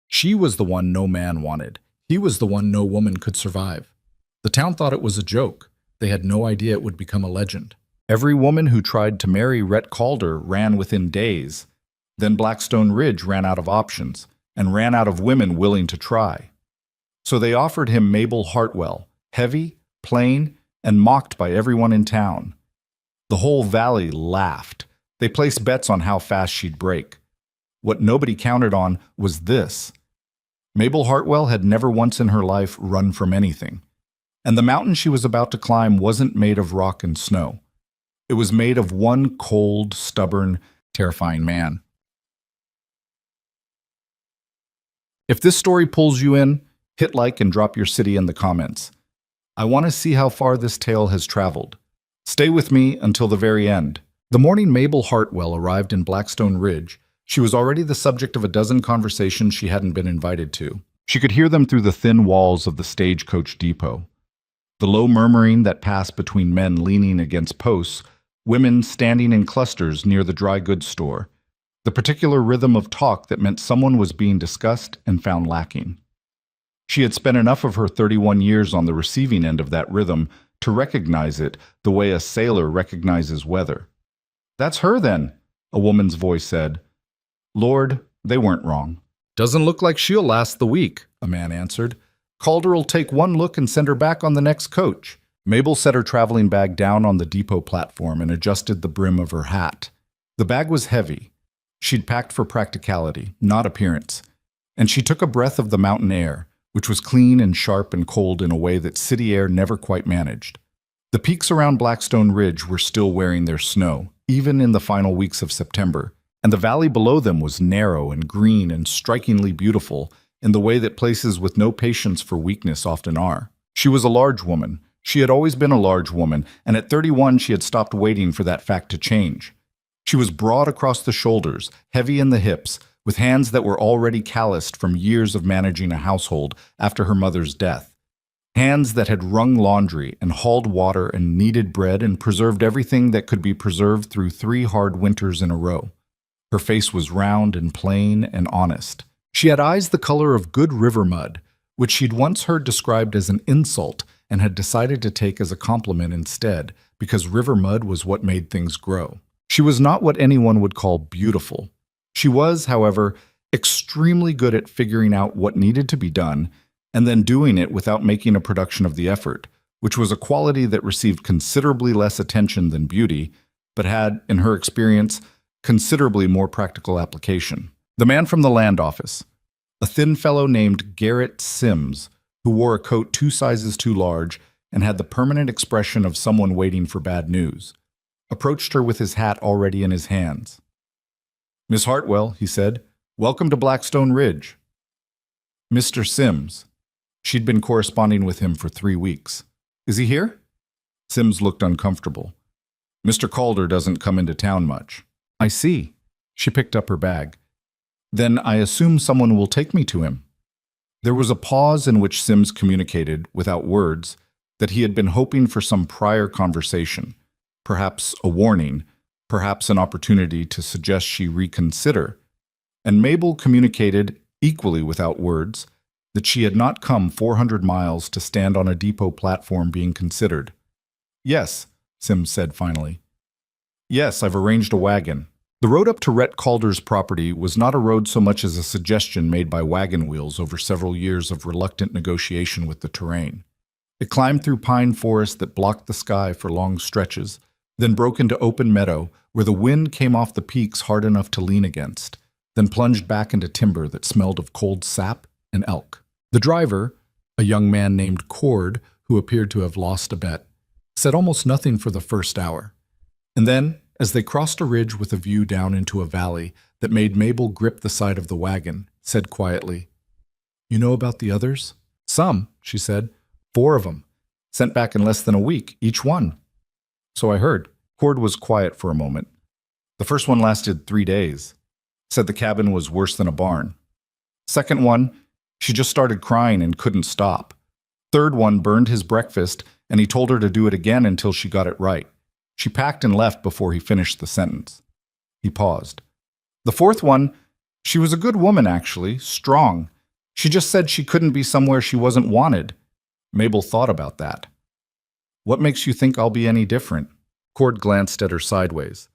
She was the one no man wanted. He was the one no woman could survive. The town thought it was a joke. They had no idea it would become a legend. Every woman who tried to marry Rhett Calder ran within days. Then Blackstone Ridge ran out of options and ran out of women willing to try. So they offered him Mabel Hartwell, heavy, plain, and mocked by everyone in town. The whole valley laughed. They placed bets on how fast she'd break. What nobody counted on was this. Mabel Hartwell had never once in her life run from anything. And the mountain she was about to climb wasn't made of rock and snow. It was made of one cold, stubborn, terrifying man. If this story pulls you in, hit like and drop your city in the comments. I want to see how far this tale has traveled. Stay with me until the very end. The morning Mabel Hartwell arrived in Blackstone Ridge, she was already the subject of a dozen conversations she hadn't been invited to. She could hear them through the thin walls of the stagecoach depot. The low murmuring that passed between men leaning against posts, women standing in clusters near the dry goods store, the particular rhythm of talk that meant someone was being discussed and found lacking. She had spent enough of her 31 years on the receiving end of that rhythm to recognize it the way a sailor recognizes weather. "That's her, then," a woman's voice said. "Lord, they weren't wrong." "Doesn't look like she'll last the week," a man answered. "Calder'll take one look and send her back on the next coach." Mabel set her traveling bag down on the depot platform and adjusted the brim of her hat. The bag was heavy. She'd packed for practicality, not appearance. And she took a breath of the mountain air, which was clean and sharp and cold in a way that city air never quite managed. The peaks around Blackstone Ridge were still wearing their snow, even in the final weeks of September, and the valley below them was narrow and green and strikingly beautiful in the way that places with no patience for weakness often are. She was a large woman. She had always been a large woman, and at 31 she had stopped waiting for that fact to change. She was broad across the shoulders, heavy in the hips, with hands that were already calloused from years of managing a household after her mother's death. Hands that had wrung laundry and hauled water and kneaded bread and preserved everything that could be preserved through 3 hard winters in a row. Her face was round and plain and honest. She had eyes the color of good river mud, which she'd once heard described as an insult and had decided to take as a compliment instead, because river mud was what made things grow. She was not what anyone would call beautiful. She was, however, extremely good at figuring out what needed to be done and then doing it without making a production of the effort, which was a quality that received considerably less attention than beauty, but had, in her experience, considerably more practical application. The man from the land office, a thin fellow named Garrett Sims, who wore a coat 2 sizes too large and had the permanent expression of someone waiting for bad news, approached her with his hat already in his hands. "Miss Hartwell," he said, "welcome to Blackstone Ridge." "Mr. Sims." She'd been corresponding with him for 3 weeks. "Is he here?" Sims looked uncomfortable. "Mr. Calder doesn't come into town much." "I see." She picked up her bag. "Then I assume someone will take me to him." There was a pause in which Sims communicated, without words, that he had been hoping for some prior conversation, perhaps a warning, perhaps an opportunity to suggest she reconsider. And Mabel communicated, equally without words, that she had not come 400 miles to stand on a depot platform being considered. "Yes," Sims said finally. "Yes, I've arranged a wagon." The road up to Rhett Calder's property was not a road so much as a suggestion made by wagon wheels over several years of reluctant negotiation with the terrain. It climbed through pine forest that blocked the sky for long stretches, then broke into open meadow where the wind came off the peaks hard enough to lean against, then plunged back into timber that smelled of cold sap and elk. The driver, a young man named Cord, who appeared to have lost a bet, said almost nothing for the first hour. And then, as they crossed a ridge with a view down into a valley that made Mabel grip the side of the wagon, said quietly, "You know about the others?" "Some," she said. 4 of them. Sent back in less than a week, each one." "So I heard." Cord was quiet for a moment. "The first one lasted 3 days. Said the cabin was worse than a barn. Second one, she just started crying and couldn't stop. Third one burned his breakfast, and he told her to do it again until she got it right. She packed and left before he finished the sentence." He paused. "The fourth one, she was a good woman actually, strong, She just said she couldn't be somewhere she wasn't wanted. Mabel thought about that. What makes you think I'll be any different? Cord glanced at her sideways.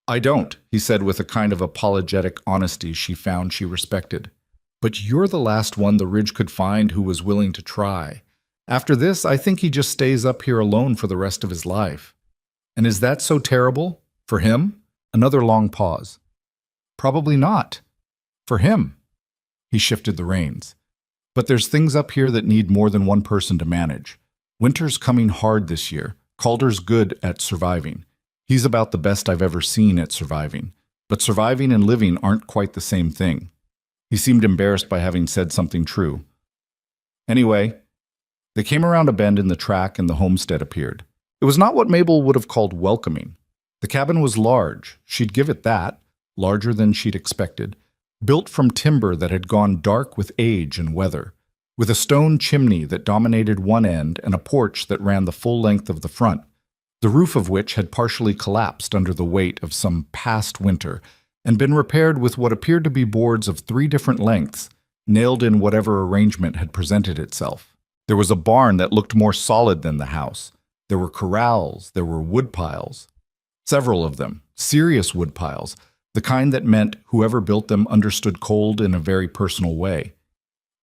I don't, he said with a kind of apologetic honesty she found she respected. But you're the last one the Ridge could find who was willing to try. After this, I think he just stays up here alone for the rest of his life. And is that so terrible? For him? Another long pause. Probably not. For him. He shifted the reins. But there's things up here that need more than one person to manage. Winter's coming hard this year. Calder's good at surviving. He's about the best I've ever seen at surviving. But surviving and living aren't quite the same thing. He seemed embarrassed by having said something true. Anyway, they came around a bend in the track and the homestead appeared. It was not what Mabel would have called welcoming. The cabin was large, she'd give it that, larger than she'd expected, built from timber that had gone dark with age and weather, with a stone chimney that dominated one end and a porch that ran the full length of the front, the roof of which had partially collapsed under the weight of some past winter and been repaired with what appeared to be boards of 3 different lengths, nailed in whatever arrangement had presented itself. There was a barn that looked more solid than the house. There were corrals, there were wood piles. Several of them, serious wood piles, the kind that meant whoever built them understood cold in a very personal way.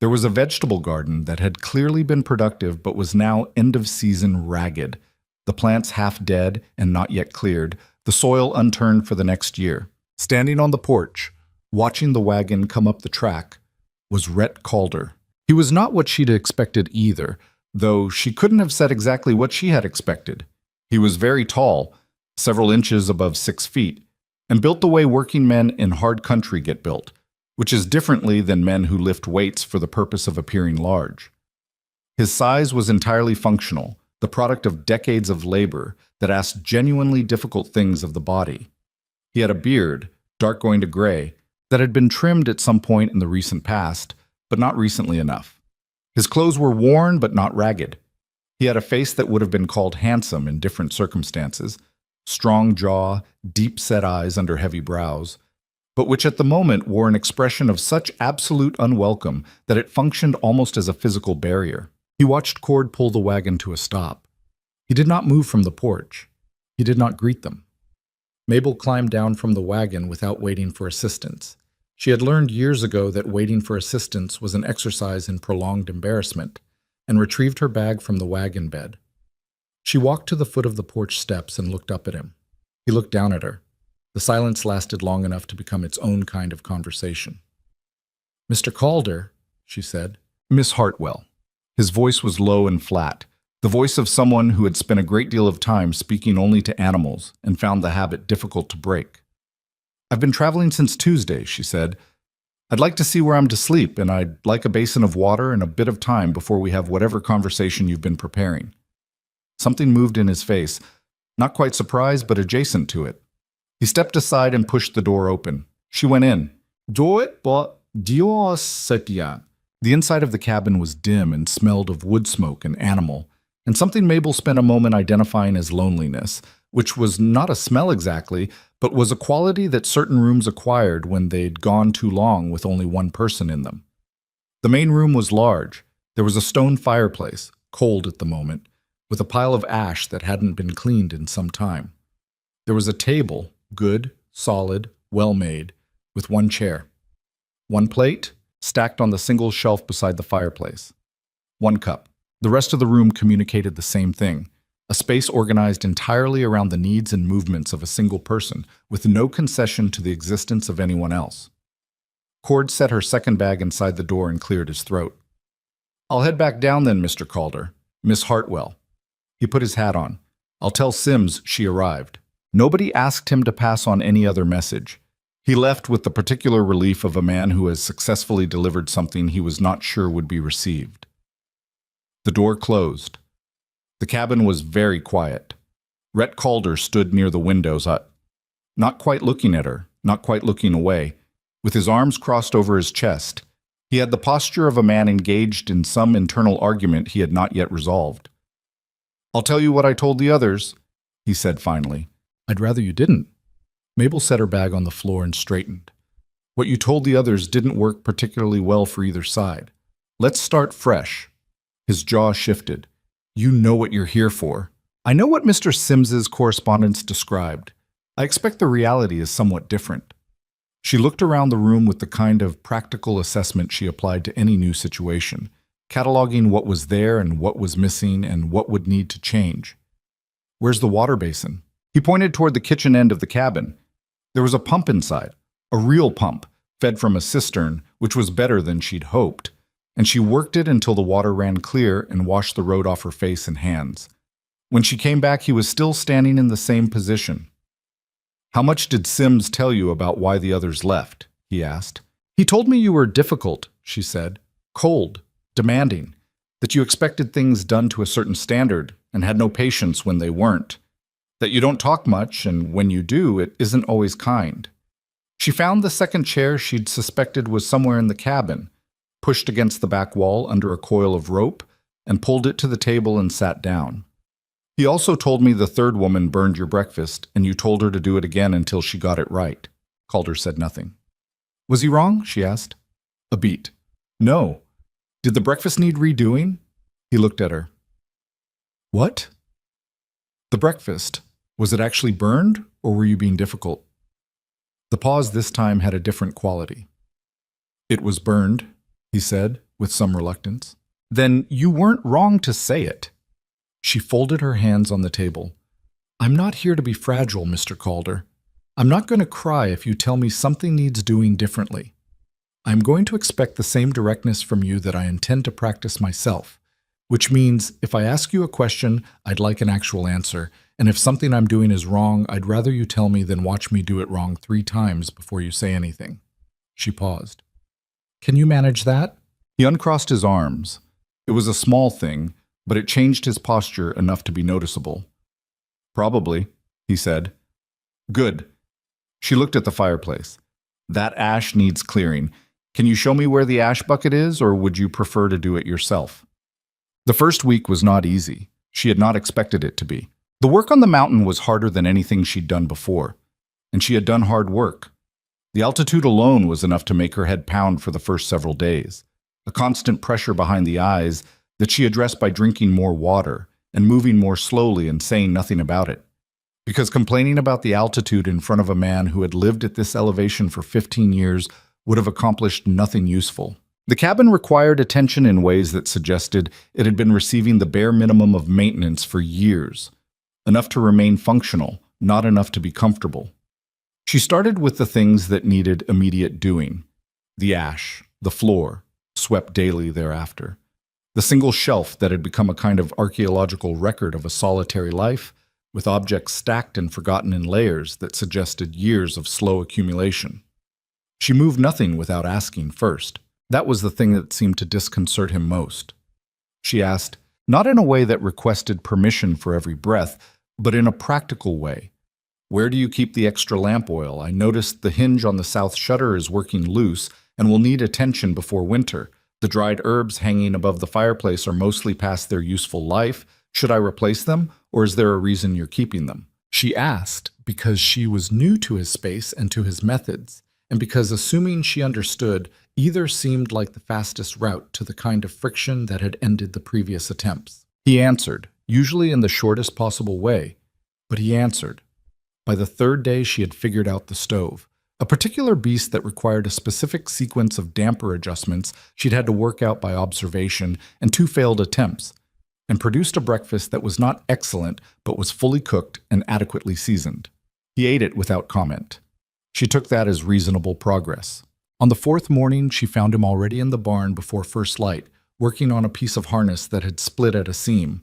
There was a vegetable garden that had clearly been productive but was now end-of-season ragged, the plants half dead and not yet cleared, the soil unturned for the next year. Standing on the porch, watching the wagon come up the track, was Rhett Calder. He was not what she'd expected either, though she couldn't have said exactly what she had expected. He was very tall, several inches above 6 feet, and built the way working men in hard country get built, which is differently than men who lift weights for the purpose of appearing large. His size was entirely functional, the product of decades of labor that asked genuinely difficult things of the body. He had a beard, dark going to gray, that had been trimmed at some point in the recent past, but not recently enough. His clothes were worn but not ragged. He had a face that would have been called handsome in different circumstances, strong jaw, deep-set eyes under heavy brows, but which at the moment wore an expression of such absolute unwelcome that it functioned almost as a physical barrier. He watched Cord pull the wagon to a stop. He did not move from the porch. He did not greet them. Mabel climbed down from the wagon without waiting for assistance. She had learned years ago that waiting for assistance was an exercise in prolonged embarrassment, and retrieved her bag from the wagon bed. She walked to the foot of the porch steps and looked up at him. He looked down at her. The silence lasted long enough to become its own kind of conversation. "Mr. Calder," she said. "Miss Hartwell." His voice was low and flat, the voice of someone who had spent a great deal of time speaking only to animals and found the habit difficult to break. "I've been traveling since Tuesday," she said. "I'd like to see where I'm to sleep, and I'd like a basin of water and a bit of time before we have whatever conversation you've been preparing." Something moved in his face, not quite surprised but adjacent to it. He stepped aside and pushed the door open. She went in. The inside of the cabin was dim and smelled of wood smoke and animal, and something Mabel spent a moment identifying as loneliness, which was not a smell exactly, but was a quality that certain rooms acquired when they'd gone too long with only one person in them. The main room was large. There was a stone fireplace, cold at the moment, with a pile of ash that hadn't been cleaned in some time. There was a table, good, solid, well-made, with one chair. One plate, stacked on the single shelf beside the fireplace. One cup. The rest of the room communicated the same thing, a space organized entirely around the needs and movements of a single person, with no concession to the existence of anyone else. Cord set her second bag inside the door and cleared his throat. "I'll head back down then, Mr. Calder. Miss Hartwell." He put his hat on. "I'll tell Sims she arrived." Nobody asked him to pass on any other message. He left with the particular relief of a man who has successfully delivered something he was not sure would be received. The door closed. The cabin was very quiet. Rhett Calder stood near the windows, not quite looking at her, not quite looking away, with his arms crossed over his chest. He had the posture of a man engaged in some internal argument he had not yet resolved. "I'll tell you what I told the others," he said finally. "I'd rather you didn't." Mabel set her bag on the floor and straightened. "What you told the others didn't work particularly well for either side. Let's start fresh. His jaw shifted. You know what you're here for. I know what Mr. Sims's correspondence described. I expect the reality is somewhat different. She looked around the room with the kind of practical assessment she applied to any new situation, cataloging what was there and what was missing and what would need to change. Where's the water basin? He pointed toward the kitchen end of the cabin. There was a pump inside, a real pump, fed from a cistern, which was better than she'd hoped, and she worked it until the water ran clear and washed the road off her face and hands. When she came back, he was still standing in the same position. How much did Sims tell you about why the others left? He asked. He told me you were difficult, she said, cold, demanding, that you expected things done to a certain standard and had no patience when they weren't, that you don't talk much and when you do, it isn't always kind. She found the second chair she'd suspected was somewhere in the cabin, pushed against the back wall under a coil of rope, and pulled it to the table and sat down. He also told me the third woman burned your breakfast, and you told her to do it again until she got it right. Calder said nothing. Was he wrong? She asked. A beat. No. Did the breakfast need redoing? He looked at her. What? The breakfast. Was it actually burned, or were you being difficult? The pause this time had a different quality. It was burned, he said, with some reluctance. Then you weren't wrong to say it. She folded her hands on the table. I'm not here to be fragile, Mr. Calder. I'm not going to cry if you tell me something needs doing differently. I'm going to expect the same directness from you that I intend to practice myself, which means if I ask you a question, I'd like an actual answer, and if something I'm doing is wrong, I'd rather you tell me than watch me do it wrong 3 times before you say anything. She paused. Can you manage that? He uncrossed his arms. It was a small thing, but it changed his posture enough to be noticeable. Probably, he said. Good. She looked at the fireplace. That ash needs clearing. Can you show me where the ash bucket is, or would you prefer to do it yourself? The first week was not easy. She had not expected it to be. The work on the mountain was harder than anything she'd done before, and she had done hard work. The altitude alone was enough to make her head pound for the first several days. A constant pressure behind the eyes that she addressed by drinking more water and moving more slowly and saying nothing about it. Because complaining about the altitude in front of a man who had lived at this elevation for 15 years would have accomplished nothing useful. The cabin required attention in ways that suggested it had been receiving the bare minimum of maintenance for years. Enough to remain functional, not enough to be comfortable. She started with the things that needed immediate doing. The ash, the floor, swept daily thereafter. The single shelf that had become a kind of archaeological record of a solitary life, with objects stacked and forgotten in layers that suggested years of slow accumulation. She moved nothing without asking first. That was the thing that seemed to disconcert him most. She asked, not in a way that requested permission for every breath, but in a practical way. Where do you keep the extra lamp oil? I noticed the hinge on the south shutter is working loose and will need attention before winter. The dried herbs hanging above the fireplace are mostly past their useful life. Should I replace them, or is there a reason you're keeping them? She asked because she was new to his space and to his methods, and because assuming she understood, either seemed like the fastest route to the kind of friction that had ended the previous attempts. He answered, usually in the shortest possible way, but he answered. By the 3rd day, she had figured out the stove. A particular beast that required a specific sequence of damper adjustments she'd had to work out by observation and 2 failed attempts, and produced a breakfast that was not excellent but was fully cooked and adequately seasoned. He ate it without comment. She took that as reasonable progress. On the 4th morning, she found him already in the barn before first light, working on a piece of harness that had split at a seam.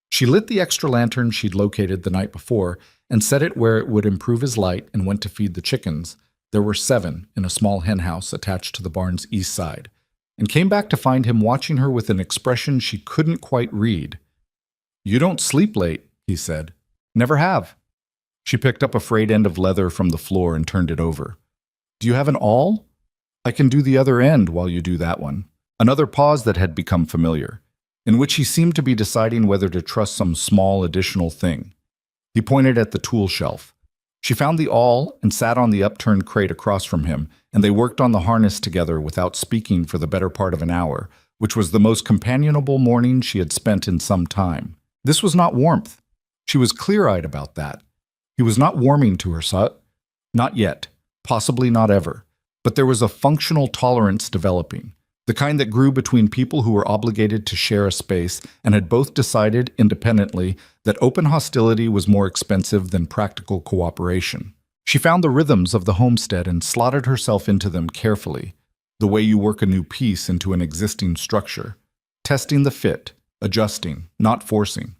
She lit the extra lantern she'd located the night before and set it where it would improve his light and went to feed the chickens. There were 7 in a small henhouse attached to the barn's east side, and came back to find him watching her with an expression she couldn't quite read. You don't sleep late, he said. Never have. She picked up a frayed end of leather from the floor and turned it over. Do you have an awl? I can do the other end while you do that one. Another pause that had become familiar, in which he seemed to be deciding whether to trust some small additional thing. He pointed at the tool shelf. She found the awl and sat on the upturned crate across from him, and they worked on the harness together without speaking for the better part of an hour, which was the most companionable morning she had spent in some time. This was not warmth. She was clear-eyed about that. He was not warming to her, not yet, possibly not ever. But there was a functional tolerance developing, the kind that grew between people who were obligated to share a space and had both decided independently that open hostility was more expensive than practical cooperation. She found the rhythms of the homestead and slotted herself into them carefully, the way you work a new piece into an existing structure, testing the fit, adjusting, not forcing.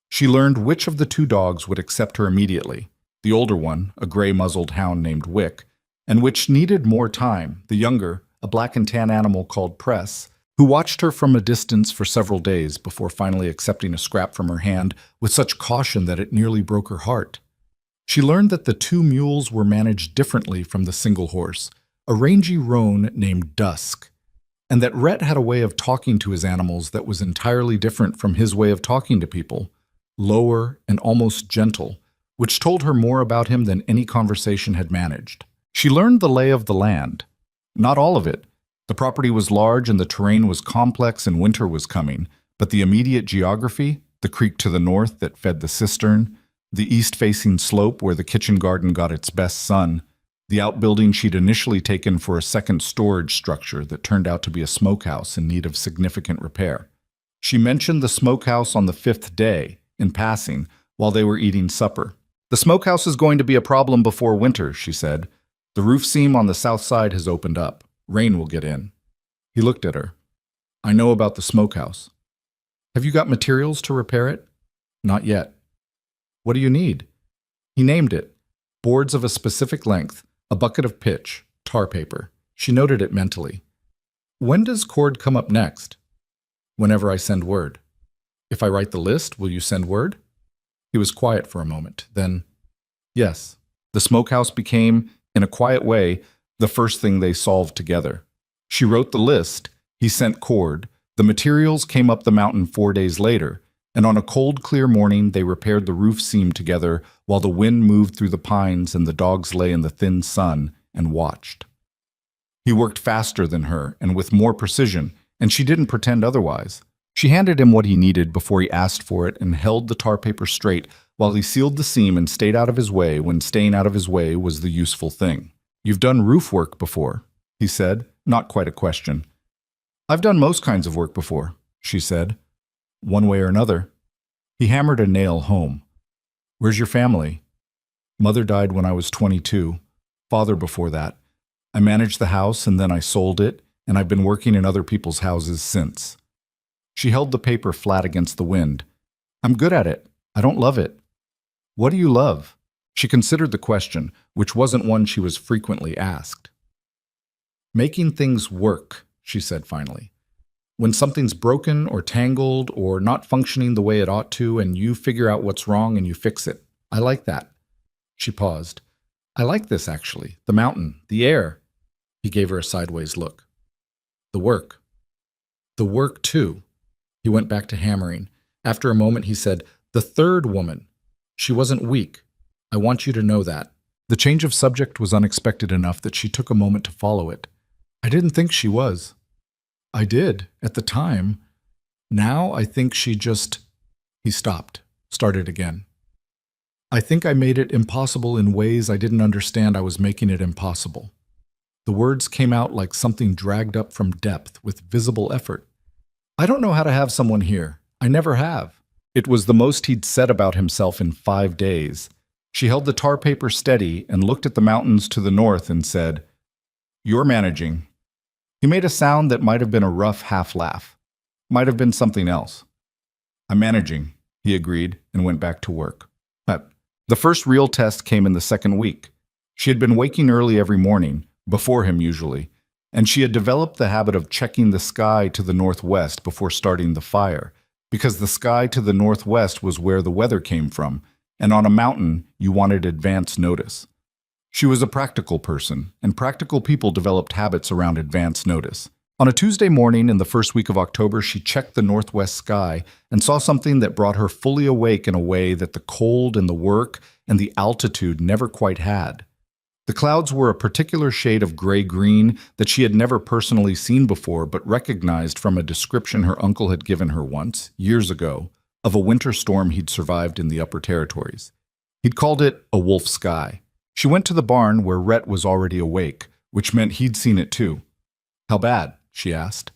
She learned which of the two dogs would accept her immediately, the older one, a gray-muzzled hound named Wick, and which needed more time, the younger, a black and tan animal called Press, who watched her from a distance for several days before finally accepting a scrap from her hand with such caution that it nearly broke her heart. She learned that the two mules were managed differently from the single horse, a rangy roan named Dusk, and that Rhett had a way of talking to his animals that was entirely different from his way of talking to people, lower and almost gentle, which told her more about him than any conversation had managed. She learned the lay of the land. Not all of it. The property was large and the terrain was complex and winter was coming, but the immediate geography, the creek to the north that fed the cistern, the east-facing slope where the kitchen garden got its best sun, the outbuilding she'd initially taken for a second storage structure that turned out to be a smokehouse in need of significant repair. She mentioned the smokehouse on the 5th day, in passing, while they were eating supper. "The smokehouse is going to be a problem before winter," she said. "The roof seam on the south side has opened up. Rain will get in." He looked at her. "I know about the smokehouse. Have you got materials to repair it?" "Not yet." "What do you need?" He named it. Boards of a specific length, a bucket of pitch, tar paper. She noted it mentally. "When does cord come up next?" "Whenever I send word." "If I write the list, will you send word?" He was quiet for a moment. Then, "Yes." The smokehouse became, in a quiet way, the first thing they solved together. She wrote the list. He sent cord. The materials came up the mountain 4 days later, and on a cold, clear morning they repaired the roof seam together while the wind moved through the pines and the dogs lay in the thin sun and watched. He worked faster than her and with more precision, and she didn't pretend otherwise. She handed him what he needed before he asked for it and held the tar paper straight while he sealed the seam and stayed out of his way when staying out of his way was the useful thing. "You've done roof work before," he said, not quite a question. "I've done most kinds of work before," she said. "One way or another." He hammered a nail home. "Where's your family?" "Mother died when I was 22. Father before that. I managed the house and then I sold it, and I've been working in other people's houses since." She held the paper flat against the wind. "I'm good at it. I don't love it." "What do you love?" She considered the question, which wasn't one she was frequently asked. "Making things work," she said finally. "When something's broken or tangled or not functioning the way it ought to and you figure out what's wrong and you fix it. I like that." She paused. "I like this, actually. The mountain, the air." He gave her a sideways look. "The work." "The work, too." He went back to hammering. After a moment, he said, "The third woman. She wasn't weak. I want you to know that." The change of subject was unexpected enough that she took a moment to follow it. "I didn't think she was." "I did, at the time. Now I think she just—" He stopped, started again. "I think I made it impossible in ways I didn't understand I was making it impossible." The words came out like something dragged up from depth with visible effort. "I don't know how to have someone here. I never have." It was the most he'd said about himself in 5 days. She held the tar paper steady and looked at the mountains to the north and said, "You're managing." He made a sound that might have been a rough half-laugh. Might have been something else. "I'm managing," he agreed and went back to work. The first real test came in the second week. She had been waking early every morning, before him usually, and she had developed the habit of checking the sky to the northwest before starting the fire, because the sky to the northwest was where the weather came from, and on a mountain you wanted advance notice. She was a practical person, and practical people developed habits around advance notice. On a Tuesday morning in the first week of October, she checked the northwest sky and saw something that brought her fully awake in a way that the cold and the work and the altitude never quite had. The clouds were a particular shade of gray-green that she had never personally seen before but recognized from a description her uncle had given her once, years ago, of a winter storm he'd survived in the upper territories. He'd called it a wolf sky. She went to the barn where Rhett was already awake, which meant he'd seen it too. "How bad?" she asked.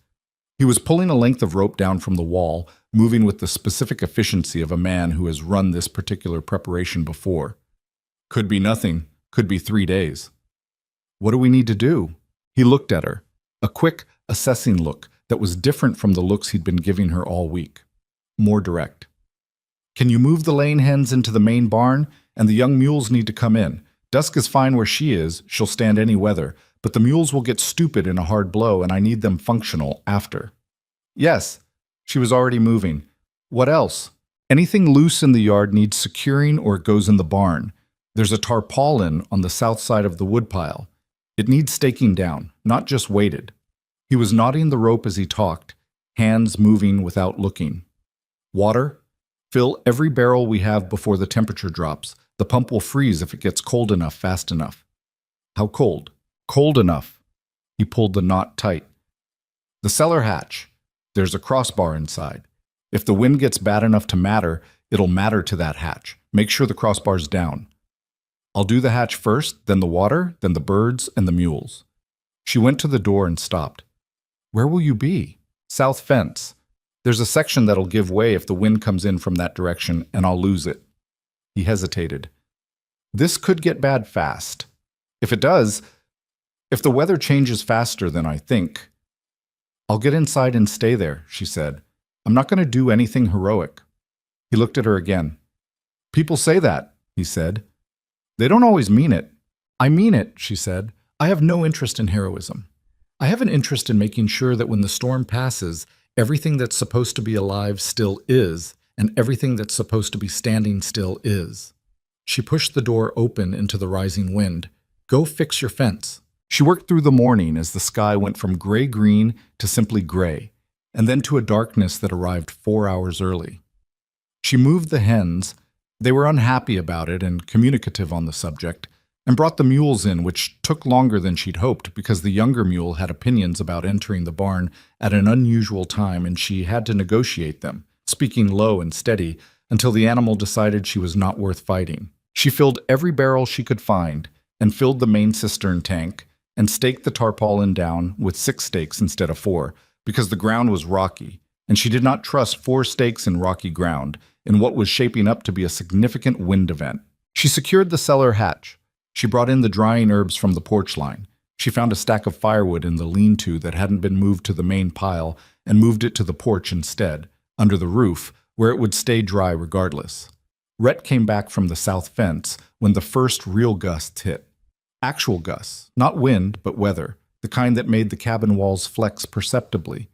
He was pulling a length of rope down from the wall, moving with the specific efficiency of a man who has run this particular preparation before. "Could be nothing. Could be 3 days." "What do we need to do?" He looked at her, a quick, assessing look that was different from the looks he'd been giving her all week. More direct. "Can you move the laying hens into the main barn? And the young mules need to come in. Dusk is fine where she is, she'll stand any weather, but the mules will get stupid in a hard blow and I need them functional after." "Yes." She was already moving. "What else?" "Anything loose in the yard needs securing or it goes in the barn. There's a tarpaulin on the south side of the woodpile. It needs staking down, not just weighted." He was knotting the rope as he talked, hands moving without looking. "Water? Fill every barrel we have before the temperature drops. The pump will freeze if it gets cold enough fast enough." "How cold?" "Cold enough." He pulled the knot tight. "The cellar hatch. There's a crossbar inside. If the wind gets bad enough to matter, it'll matter to that hatch. Make sure the crossbar's down." "I'll do the hatch first, then the water, then the birds and the mules." She went to the door and stopped. "Where will you be?" "South fence. There's a section that'll give way if the wind comes in from that direction, and I'll lose it." He hesitated. "This could get bad fast. If it does, if the weather changes faster than I think." "I'll get inside and stay there," she said. "I'm not going to do anything heroic." He looked at her again. "People say that," he said. "They don't always mean it." "I mean it," she said. "I have no interest in heroism. I have an interest in making sure that when the storm passes, everything that's supposed to be alive still is, and everything that's supposed to be standing still is." She pushed the door open into the rising wind. "Go fix your fence." She worked through the morning as the sky went from gray-green to simply gray, and then to a darkness that arrived 4 hours early. She moved the hens. They were unhappy about it and communicative on the subject, and brought the mules in, which took longer than she'd hoped because the younger mule had opinions about entering the barn at an unusual time and she had to negotiate them, speaking low and steady, until the animal decided she was not worth fighting. She filled every barrel she could find and filled the main cistern tank and staked the tarpaulin down with 6 stakes instead of 4 because the ground was rocky, and she did not trust 4 stakes in rocky ground in what was shaping up to be a significant wind event. She secured the cellar hatch. She brought in the drying herbs from the porch line. She found a stack of firewood in the lean-to that hadn't been moved to the main pile and moved it to the porch instead, under the roof, where it would stay dry regardless. Rhett came back from the south fence when the first real gusts hit. Actual gusts, not wind, but weather, the kind that made the cabin walls flex perceptibly.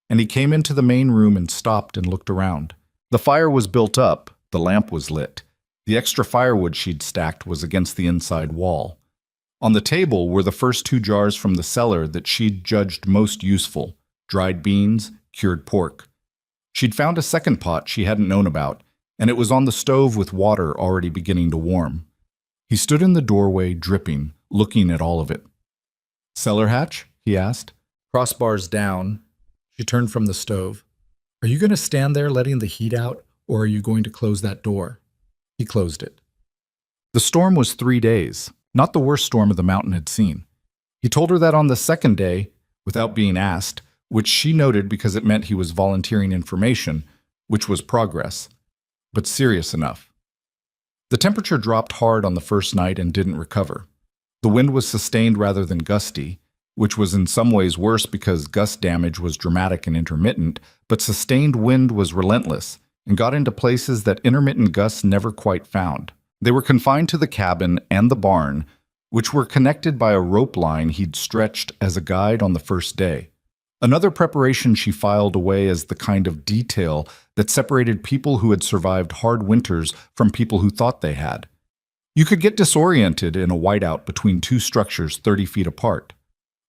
And he came into the main room and stopped and looked around. The fire was built up, the lamp was lit. The extra firewood she'd stacked was against the inside wall. On the table were the first 2 jars from the cellar that she'd judged most useful: dried beans, cured pork. She'd found a second pot she hadn't known about, and it was on the stove with water already beginning to warm. He stood in the doorway, dripping, looking at all of it. "Cellar hatch?" he asked. "Crossbars down." She turned from the stove. "Are you going to stand there letting the heat out, or are you going to close that door?" He closed it. The storm was 3 days, not the worst storm the mountain had seen. He told her that on the second day, without being asked, which she noted because it meant he was volunteering information, which was progress, but serious enough. The temperature dropped hard on the first night and didn't recover. The wind was sustained rather than gusty, which was in some ways worse because gust damage was dramatic and intermittent, but sustained wind was relentless and got into places that intermittent gusts never quite found. They were confined to the cabin and the barn, which were connected by a rope line he'd stretched as a guide on the first day. Another preparation she filed away as the kind of detail that separated people who had survived hard winters from people who thought they had. You could get disoriented in a whiteout between 2 structures 30 feet apart.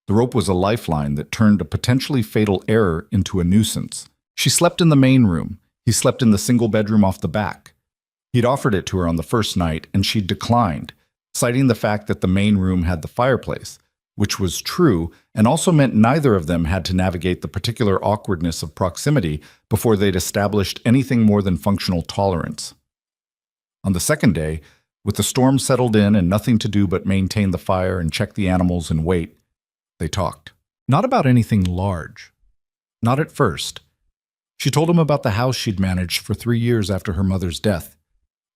The rope was a lifeline that turned a potentially fatal error into a nuisance. She slept in the main room. He slept in the single bedroom off the back. He'd offered it to her on the first night, and she'd declined, citing the fact that the main room had the fireplace, which was true and also meant neither of them had to navigate the particular awkwardness of proximity before they'd established anything more than functional tolerance. On the second day, with the storm settled in and nothing to do but maintain the fire and check the animals and wait, they talked. Not about anything large. Not at first. She told him about the house she'd managed for 3 years after her mother's death,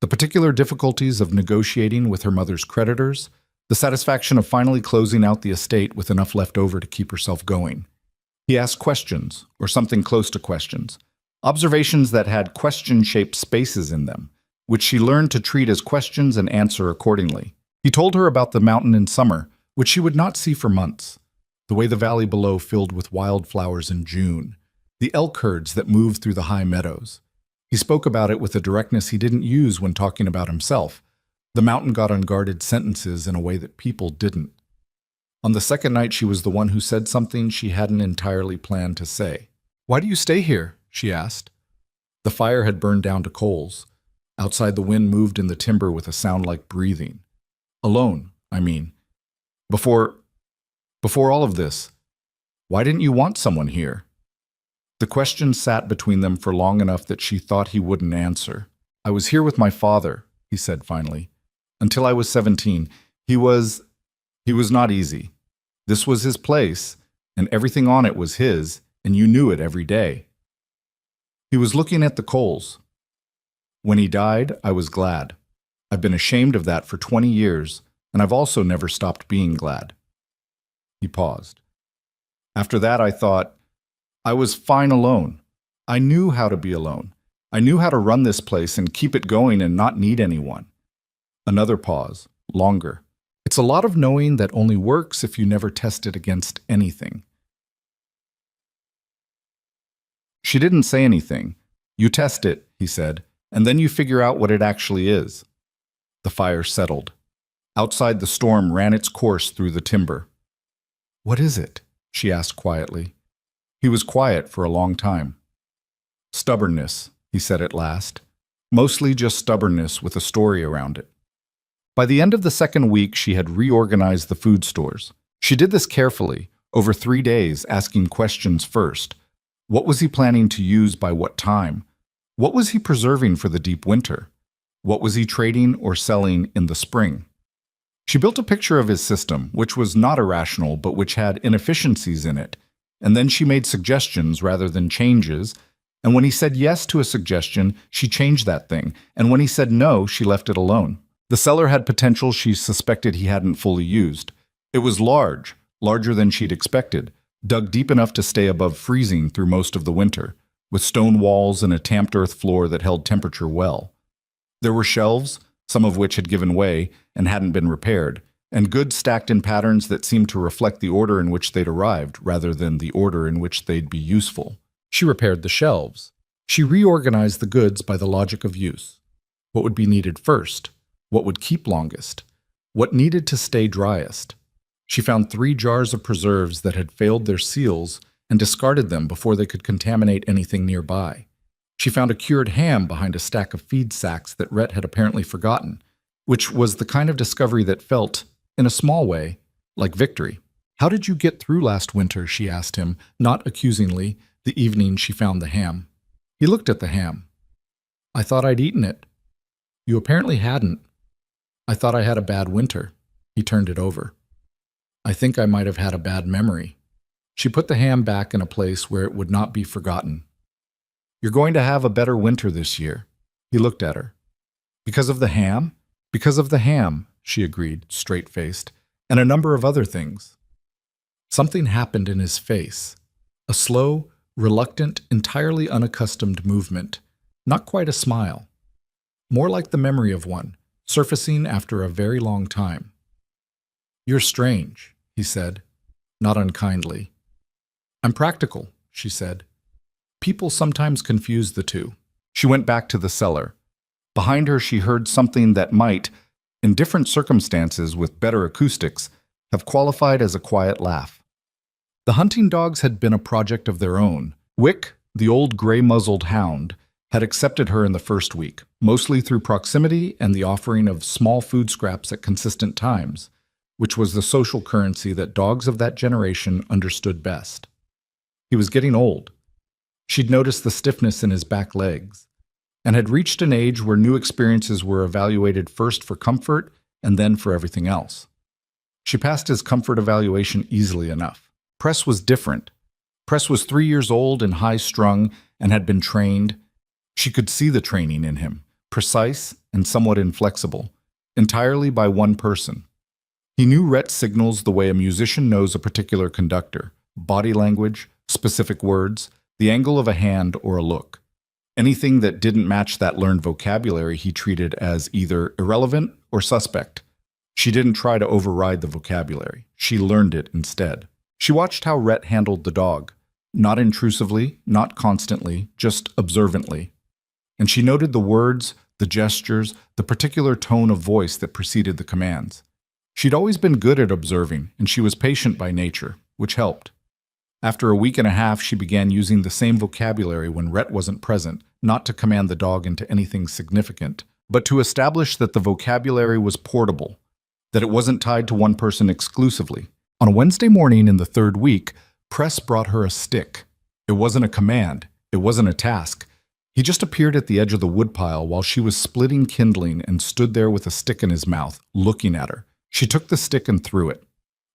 the particular difficulties of negotiating with her mother's creditors, the satisfaction of finally closing out the estate with enough left over to keep herself going. He asked questions, or something close to questions, observations that had question-shaped spaces in them, which she learned to treat as questions and answer accordingly. He told her about the mountain in summer, which she would not see for months, the way the valley below filled with wildflowers in June, the elk herds that moved through the high meadows. He spoke about it with a directness he didn't use when talking about himself. The mountain got unguarded sentences in a way that people didn't. On the second night, she was the one who said something she hadn't entirely planned to say. "Why do you stay here?" she asked. The fire had burned down to coals. Outside, the wind moved in the timber with a sound like breathing. Alone, I mean. Before all of this, why didn't you want someone here? The question sat between them for long enough that she thought he wouldn't answer. "I was here with my father," he said finally. "Until I was 17. He was not easy. This was his place, and everything on it was his, and you knew it every day." He was looking at the coals. "When he died, I was glad. I've been ashamed of that for 20 years, and I've also never stopped being glad." He paused. "After that, I thought, I was fine alone. I knew how to be alone. I knew how to run this place and keep it going and not need anyone." Another pause, longer. "It's a lot of knowing that only works if you never test it against anything." She didn't say anything. "You test it," he said, "and then you figure out what it actually is." The fire settled. Outside, the storm ran its course through the timber. "What is it?" she asked quietly. He was quiet for a long time. "Stubbornness," he said at last. "Mostly just stubbornness with a story around it." By the end of the second week, she had reorganized the food stores. She did this carefully, over 3 days, asking questions first. What was he planning to use by what time? What was he preserving for the deep winter? What was he trading or selling in the spring? She built a picture of his system, which was not irrational, but which had inefficiencies in it. And then she made suggestions rather than changes. And when he said yes to a suggestion, she changed that thing. And when he said no, she left it alone. The cellar had potential she suspected he hadn't fully used. It was large, larger than she'd expected, dug deep enough to stay above freezing through most of the winter, with stone walls and a tamped earth floor that held temperature well. There were shelves, some of which had given way and hadn't been repaired, and goods stacked in patterns that seemed to reflect the order in which they'd arrived rather than the order in which they'd be useful. She repaired the shelves. She reorganized the goods by the logic of use. What would be needed first? What would keep longest? What needed to stay driest? She found 3 jars of preserves that had failed their seals and discarded them before they could contaminate anything nearby. She found a cured ham behind a stack of feed sacks that Rhett had apparently forgotten, which was the kind of discovery that felt, in a small way, like victory. "How did you get through last winter?" she asked him, not accusingly, the evening she found the ham. He looked at the ham. "I thought I'd eaten it." "You apparently hadn't." "I thought I had a bad winter." He turned it over. "I think I might have had a bad memory." She put the ham back in a place where it would not be forgotten. "You're going to have a better winter this year." He looked at her. "Because of the ham?" "Because of the ham," she agreed, straight-faced, "and a number of other things." Something happened in his face. A slow, reluctant, entirely unaccustomed movement. Not quite a smile. More like the memory of one, surfacing after a very long time. "You're strange," he said, not unkindly. "I'm practical," she said. "People sometimes confuse the two." She went back to the cellar. Behind her, she heard something that might, in different circumstances with better acoustics, have qualified as a quiet laugh. The hunting dogs had been a project of their own. Wick, the old gray-muzzled hound, had accepted her in the first week, mostly through proximity and the offering of small food scraps at consistent times, which was the social currency that dogs of that generation understood best. He was getting old. She'd noticed the stiffness in his back legs, and had reached an age where new experiences were evaluated first for comfort and then for everything else. She passed his comfort evaluation easily enough. Press was different. Press was 3 years old and high-strung and had been trained. She could see the training in him, precise and somewhat inflexible, entirely by one person. He knew Rhett signals the way a musician knows a particular conductor: body language, specific words, the angle of a hand or a look. Anything that didn't match that learned vocabulary he treated as either irrelevant or suspect. She didn't try to override the vocabulary. She learned it instead. She watched how Rhett handled the dog, not intrusively, not constantly, just observantly. And she noted the words, the gestures, the particular tone of voice that preceded the commands. She'd always been good at observing, and she was patient by nature, which helped. After a week and a half, she began using the same vocabulary when Rhett wasn't present, not to command the dog into anything significant, but to establish that the vocabulary was portable, that it wasn't tied to one person exclusively. On a Wednesday morning in the third week, Press brought her a stick. It wasn't a command. It wasn't a task. He just appeared at the edge of the woodpile while she was splitting kindling and stood there with a stick in his mouth, looking at her. She took the stick and threw it.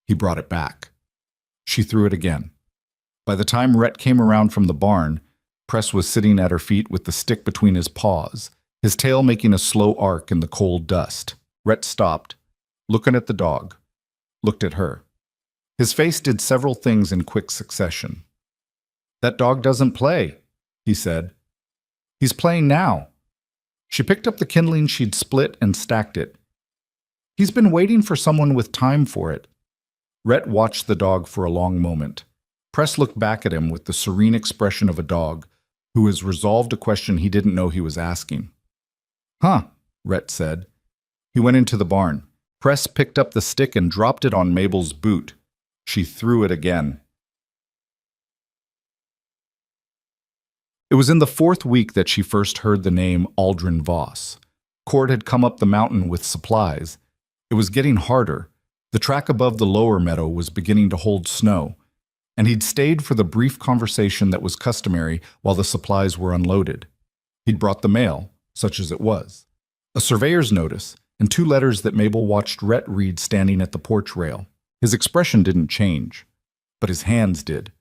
He brought it back. She threw it again. By the time Rhett came around from the barn, Press was sitting at her feet with the stick between his paws, his tail making a slow arc in the cold dust. Rhett stopped, looking at the dog, looked at her. His face did several things in quick succession. "That dog doesn't play," he said. "He's playing now." She picked up the kindling she'd split and stacked it. "He's been waiting for someone with time for it." Rhett watched the dog for a long moment. Press looked back at him with the serene expression of a dog who has resolved a question he didn't know he was asking. "Huh," Rhett said. He went into the barn. Press picked up the stick and dropped it on Mabel's boot. She threw it again. It was in the fourth week that she first heard the name Aldrin Voss. Cord had come up the mountain with supplies. It was getting harder. The track above the lower meadow was beginning to hold snow, and he'd stayed for the brief conversation that was customary while the supplies were unloaded. He'd brought the mail, such as it was, a surveyor's notice, and 2 letters that Mabel watched Rhett read standing at the porch rail. His expression didn't change, but his hands did.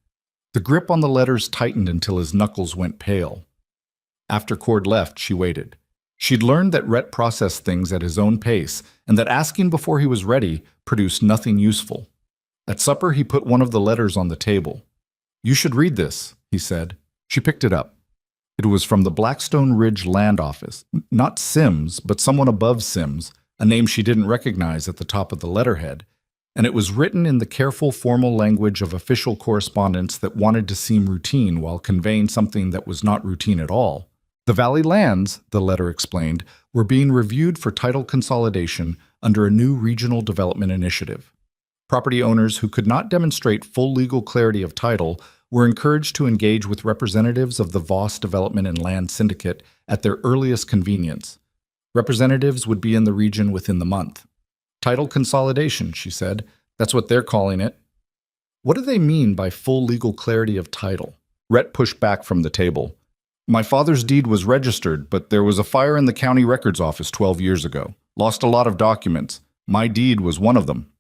The grip on the letters tightened until his knuckles went pale. After Cord left, she waited. She'd learned that Rhett processed things at his own pace, and that asking before he was ready produced nothing useful. At supper, he put one of the letters on the table. "You should read this," he said. She picked it up. It was from the Blackstone Ridge Land Office. Not Sims, but someone above Sims, a name she didn't recognize at the top of the letterhead, and it was written in the careful, formal language of official correspondence that wanted to seem routine while conveying something that was not routine at all. The Valley lands, the letter explained, were being reviewed for title consolidation under a new regional development initiative. Property owners who could not demonstrate full legal clarity of title were encouraged to engage with representatives of the Voss Development and Land Syndicate at their earliest convenience. Representatives would be in the region within the month. "Title consolidation," she said. "That's what they're calling it." "What do they mean by full legal clarity of title?" Rhett pushed back from the table. "My father's deed was registered, but there was a fire in the county records office 12 years ago. Lost a lot of documents. My deed was one of them."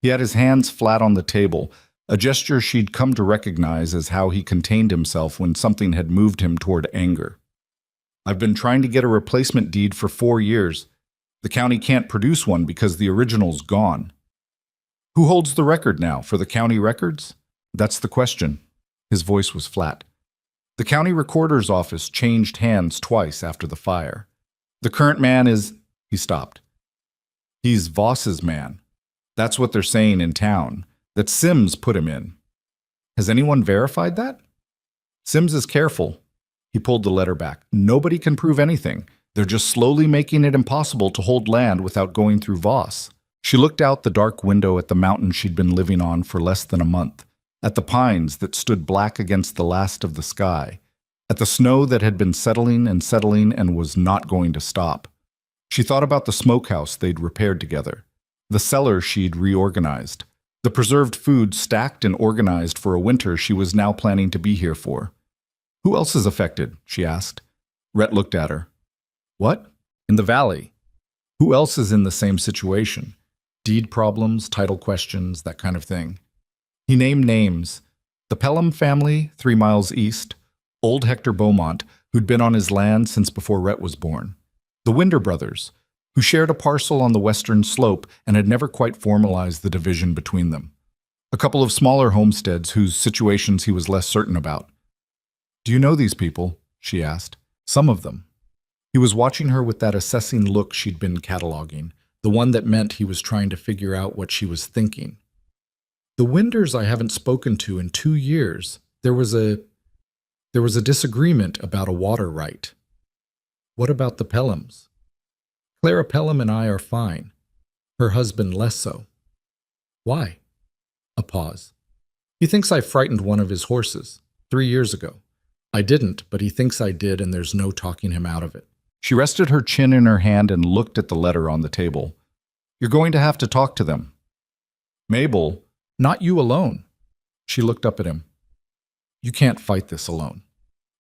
He had his hands flat on the table, a gesture she'd come to recognize as how he contained himself when something had moved him toward anger. "I've been trying to get a replacement deed for 4 years. The county can't produce one because the original's gone." "Who holds the record now, for the county records?" "That's the question." His voice was flat. "The county recorder's office changed hands twice after the fire. The current man is—" He stopped. "He's Voss's man. That's what they're saying in town, that Sims put him in. Has anyone verified that?" "Sims is careful." He pulled the letter back. "Nobody can prove anything. They're just slowly making it impossible to hold land without going through Voss." She looked out the dark window at the mountain she'd been living on for less than a month, at the pines that stood black against the last of the sky, at the snow that had been settling and was not going to stop. She thought about the smokehouse they'd repaired together, the cellar she'd reorganized, the preserved food stacked and organized for a winter she was now planning to be here for. Who else is affected? She asked. Rhett looked at her. What? In the valley. Who else is in the same situation? Deed problems, title questions, that kind of thing. He named names. The Pelham family, 3 miles east. Old Hector Beaumont, who'd been on his land since before Rhett was born. The Winder brothers, who shared a parcel on the western slope and had never quite formalized the division between them. A couple of smaller homesteads whose situations he was less certain about. Do you know these people? She asked. Some of them. He was watching her with that assessing look she'd been cataloging, the one that meant he was trying to figure out what she was thinking. The Winders I haven't spoken to in 2 years. There was a disagreement about a water right. What about the Pelhams? Clara Pelham and I are fine. Her husband less so. Why? A pause. He thinks I frightened one of his horses 3 years ago. I didn't, but he thinks I did, and there's no talking him out of it. She rested her chin in her hand and looked at the letter on the table. You're going to have to talk to them. Mabel, not you alone. She looked up at him. You can't fight this alone.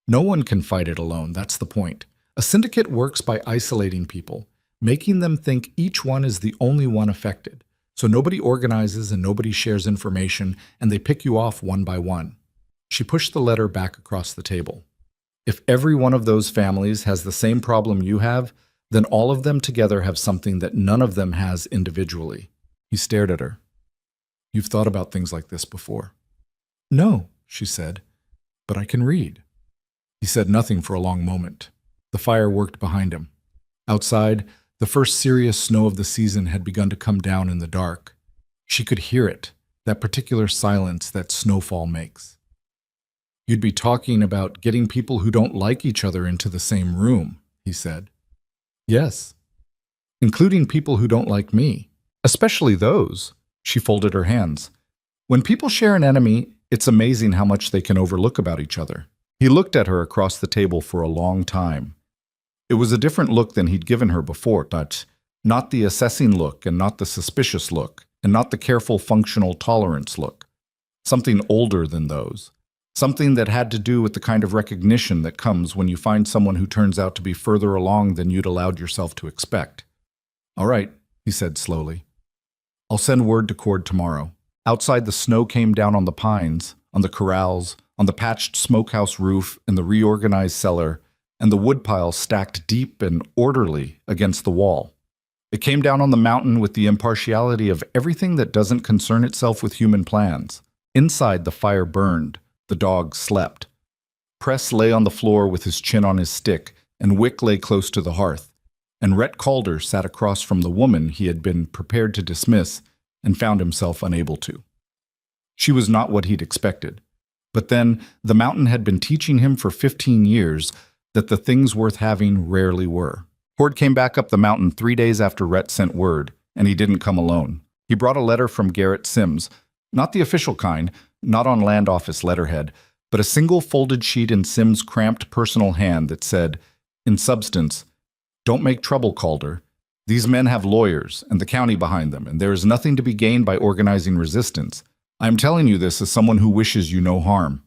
No one can fight it alone, that's the point. A syndicate works by isolating people, making them think each one is the only one affected. So nobody organizes and nobody shares information, and they pick you off one by one. She pushed the letter back across the table. If every one of those families has the same problem you have, then all of them together have something that none of them has individually. He stared at her. You've thought about things like this before. No, she said, but I can read. He said nothing for a long moment. The fire worked behind him. Outside, the first serious snow of the season had begun to come down in the dark. She could hear it, that particular silence that snowfall makes. You'd be talking about getting people who don't like each other into the same room, he said. Yes, including people who don't like me, especially those. She folded her hands. When people share an enemy, it's amazing how much they can overlook about each other. He looked at her across the table for a long time. It was a different look than he'd given her before, but not the assessing look and not the suspicious look and not the careful functional tolerance look. Something older than those. Something that had to do with the kind of recognition that comes when you find someone who turns out to be further along than you'd allowed yourself to expect. All right, he said slowly. I'll send word to Cord tomorrow. Outside, the snow came down on the pines, on the corrals, on the patched smokehouse roof and the reorganized cellar, and the woodpile stacked deep and orderly against the wall. It came down on the mountain with the impartiality of everything that doesn't concern itself with human plans. Inside, the fire burned. The dog slept. Press lay on the floor with his chin on his stick, and Wick lay close to the hearth. And Rhett Calder sat across from the woman he had been prepared to dismiss and found himself unable to. She was not what he'd expected. But then, the mountain had been teaching him for 15 years that the things worth having rarely were. Cord came back up the mountain 3 days after Rhett sent word, and he didn't come alone. He brought a letter from Garrett Sims, not the official kind, not on land office letterhead, but a single folded sheet in Sims' cramped personal hand that said, in substance, "Don't make trouble, Calder. These men have lawyers and the county behind them, and there is nothing to be gained by organizing resistance. I am telling you this as someone who wishes you no harm."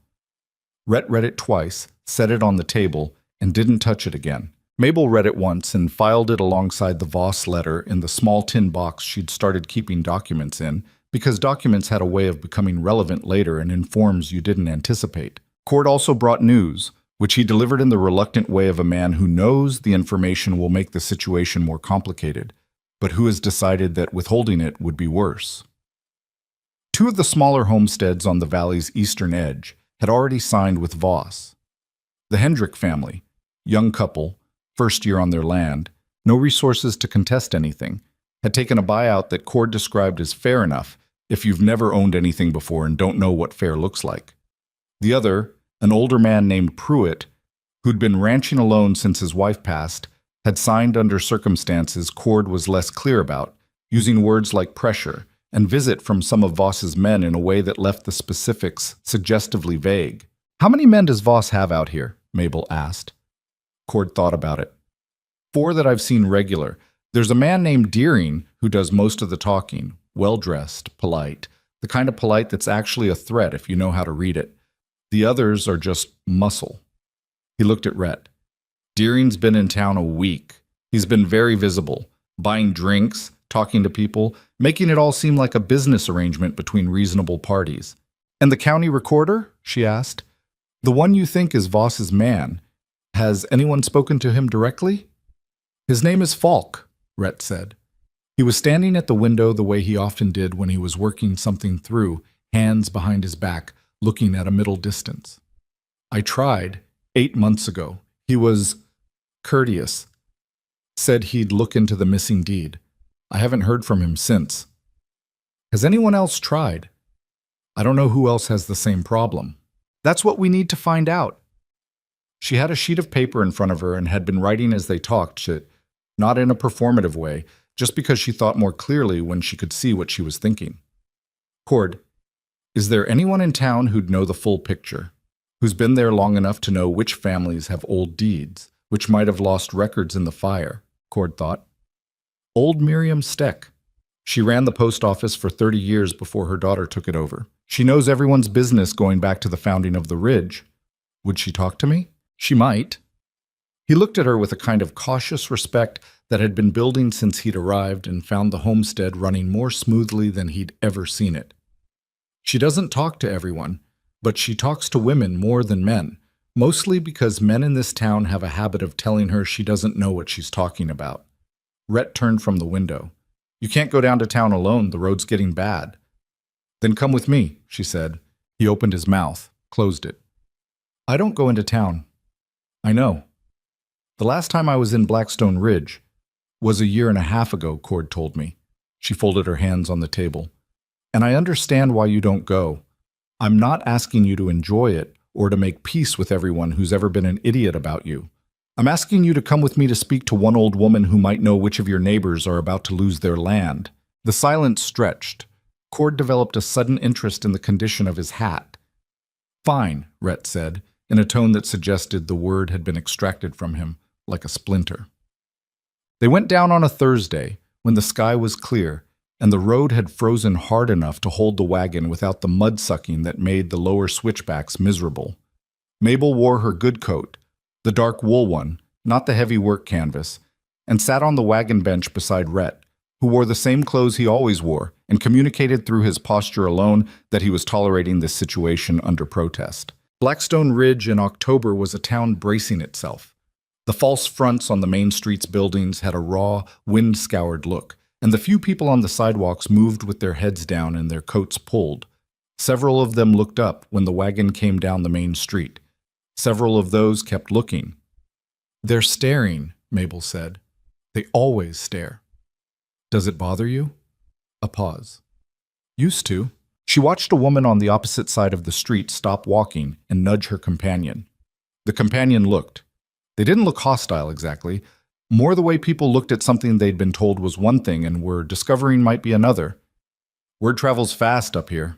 Rhett read it twice, set it on the table, and didn't touch it again. Mabel read it once and filed it alongside the Voss letter in the small tin box she'd started keeping documents in, because documents had a way of becoming relevant later and in forms you didn't anticipate. Cord also brought news, which he delivered in the reluctant way of a man who knows the information will make the situation more complicated, but who has decided that withholding it would be worse. 2 of the smaller homesteads on the valley's eastern edge had already signed with Voss. The Hendrick family, young couple, first year on their land, no resources to contest anything, had taken a buyout that Cord described as fair enough if you've never owned anything before and don't know what fair looks like. The other, an older man named Pruitt, who'd been ranching alone since his wife passed, had signed under circumstances Cord was less clear about, using words like pressure and visit from some of Voss's men in a way that left the specifics suggestively vague. How many men does Voss have out here? Mabel asked. Cord thought about it. 4 that I've seen regular. There's a man named Deering who does most of the talking, well-dressed, polite, the kind of polite that's actually a threat if you know how to read it. The others are just muscle. He looked at Rhett. Deering's been in town a week. He's been very visible, buying drinks, talking to people, making it all seem like a business arrangement between reasonable parties. And the county recorder? She asked. The one you think is Voss's man. Has anyone spoken to him directly? His name is Falk, Rhett said. He was standing at the window the way he often did when he was working something through, hands behind his back, looking at a middle distance. I tried 8 months ago. He was courteous. Said he'd look into the missing deed. I haven't heard from him since. Has anyone else tried? I don't know who else has the same problem. That's what we need to find out. She had a sheet of paper in front of her and had been writing as they talked, not in a performative way, just because she thought more clearly when she could see what she was thinking. Cord, is there anyone in town who'd know the full picture, who's been there long enough to know which families have old deeds, which might have lost records in the fire? Cord thought. Old Miriam Steck. She ran the post office for 30 years before her daughter took it over. She knows everyone's business going back to the founding of the Ridge. Would she talk to me? She might. He looked at her with a kind of cautious respect that had been building since he'd arrived and found the homestead running more smoothly than he'd ever seen it. She doesn't talk to everyone, but she talks to women more than men, mostly because men in this town have a habit of telling her she doesn't know what she's talking about. Rhett turned from the window. You can't go down to town alone, the road's getting bad. Then come with me, she said. He opened his mouth, closed it. I don't go into town. I know. The last time I was in Blackstone Ridge was a year and a half ago, Cord told me. She folded her hands on the table. And I understand why you don't go. I'm not asking you to enjoy it or to make peace with everyone who's ever been an idiot about you. I'm asking you to come with me to speak to one old woman who might know which of your neighbors are about to lose their land. The silence stretched. Cord developed a sudden interest in the condition of his hat. Fine, Rhett said, in a tone that suggested the word had been extracted from him, like a splinter. They went down on a Thursday, when the sky was clear, and the road had frozen hard enough to hold the wagon without the mud-sucking that made the lower switchbacks miserable. Mabel wore her good coat, the dark wool one, not the heavy work canvas, and sat on the wagon bench beside Rhett, who wore the same clothes he always wore and communicated through his posture alone that he was tolerating this situation under protest. Blackstone Ridge in October was a town bracing itself. The false fronts on the main street's buildings had a raw, wind-scoured look, and the few people on the sidewalks moved with their heads down and their coats pulled. Several of them looked up when the wagon came down the main street. Several of those kept looking. They're staring, Mabel said. They always stare. Does it bother you? A pause. Used to. She watched a woman on the opposite side of the street stop walking and nudge her companion. The companion looked. They didn't look hostile exactly, more the way people looked at something they'd been told was one thing and were discovering might be another. Word travels fast up here.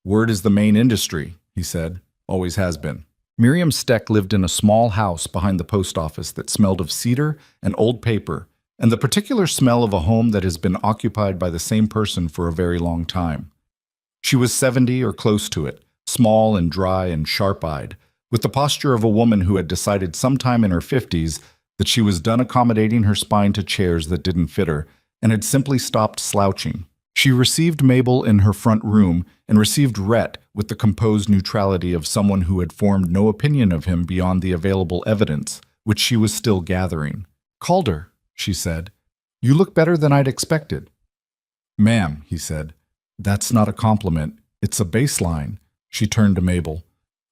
Word is the main industry, he said, always has been. Miriam Steck lived in a small house behind the post office that smelled of cedar and old paper, and the particular smell of a home that has been occupied by the same person for a very long time. She was 70 or close to it, small and dry and sharp-eyed, with the posture of a woman who had decided sometime in her 50s that she was done accommodating her spine to chairs that didn't fit her and had simply stopped slouching. She received Mabel in her front room and received Rhett with the composed neutrality of someone who had formed no opinion of him beyond the available evidence, which she was still gathering. Calder, she said. You look better than I'd expected. Ma'am, he said. That's not a compliment. It's a baseline. She turned to Mabel.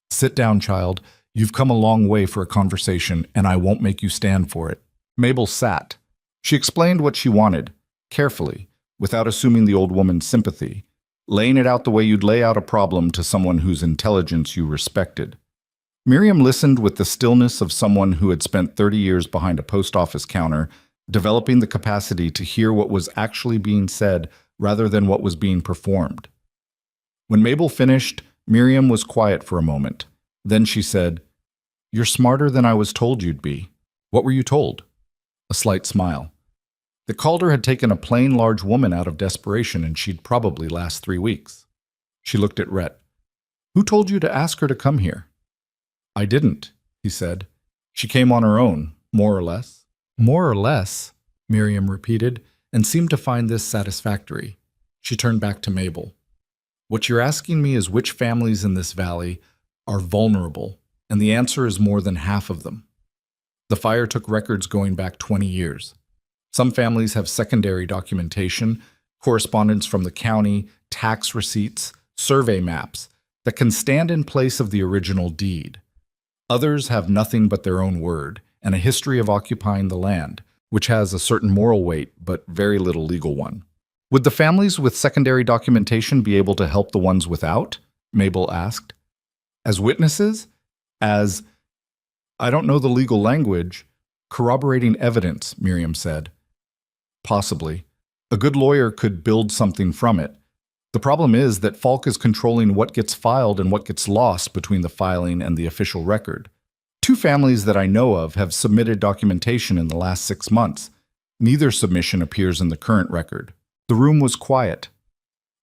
Sit down, child. You've come a long way for a conversation, and I won't make you stand for it. Mabel sat. She explained what she wanted, carefully, without assuming the old woman's sympathy, laying it out the way you'd lay out a problem to someone whose intelligence you respected. Miriam listened with the stillness of someone who had spent 30 years behind a post office counter, developing the capacity to hear what was actually being said rather than what was being performed. When Mabel finished, Miriam was quiet for a moment. Then she said, "You're smarter than I was told you'd be." "What were you told?" A slight smile. That Calder had taken a plain large woman out of desperation and she'd probably last 3 weeks. She looked at Rhett. "Who told you to ask her to come here?" "I didn't," he said. "She came on her own, more or less." "More or less," Miriam repeated, and seemed to find this satisfactory. She turned back to Mabel. "What you're asking me is which families in this valley are vulnerable, and the answer is more than half of them. The fire took records going back 20 years. Some families have secondary documentation, correspondence from the county, tax receipts, survey maps that can stand in place of the original deed. Others have nothing but their own word and a history of occupying the land, which has a certain moral weight but very little legal one." "Would the families with secondary documentation be able to help the ones without?" Mabel asked. "As witnesses? As, I don't know the legal language, corroborating evidence," Miriam said. "Possibly. A good lawyer could build something from it. The problem is that Falk is controlling what gets filed and what gets lost between the filing and the official record. 2 families that I know of have submitted documentation in the last 6 months. Neither submission appears in the current record. The room was quiet.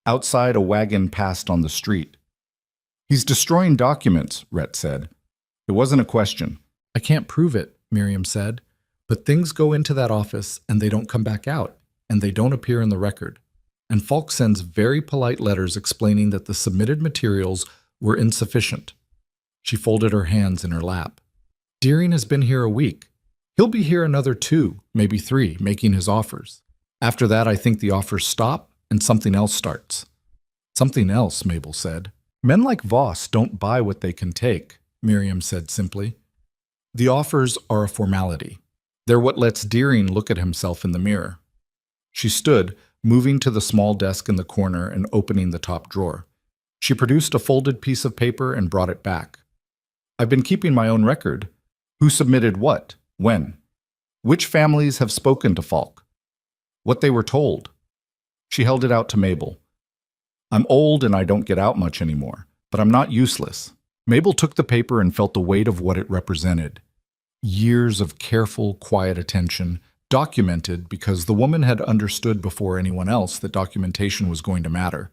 Outside, a wagon passed on the street." "He's destroying documents," Rhett said. It wasn't a question. "I can't prove it," Miriam said, "but things go into that office and they don't come back out, and they don't appear in the record. And Falk sends very polite letters explaining that the submitted materials were insufficient." She folded her hands in her lap. "Deering has been here a week. He'll be here another 2, maybe 3, making his offers. After that, I think the offers stop and something else starts." "Something else," Mabel said. "Men like Voss don't buy what they can take," Miriam said simply. "The offers are a formality. They're what lets Deering look at himself in the mirror." She stood, moving to the small desk in the corner and opening the top drawer. She produced a folded piece of paper and brought it back. "I've been keeping my own record. Who submitted what? When? Which families have spoken to Falk? What they were told." She held it out to Mabel. "I'm old and I don't get out much anymore, but I'm not useless." Mabel took the paper and felt the weight of what it represented. Years of careful, quiet attention, documented because the woman had understood before anyone else that documentation was going to matter.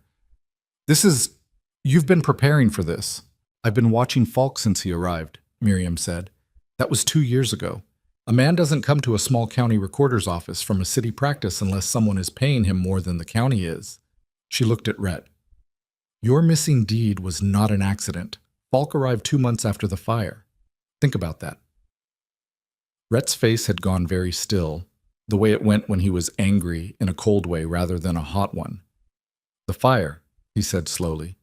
"You've been preparing for this." "I've been watching Falk since he arrived," Miriam said. "That was 2 years ago. A man doesn't come to a small county recorder's office from a city practice unless someone is paying him more than the county is." She looked at Rhett. "Your missing deed was not an accident. Falk arrived 2 months after the fire. Think about that." Rhett's face had gone very still, the way it went when he was angry in a cold way rather than a hot one. "The fire," he said slowly.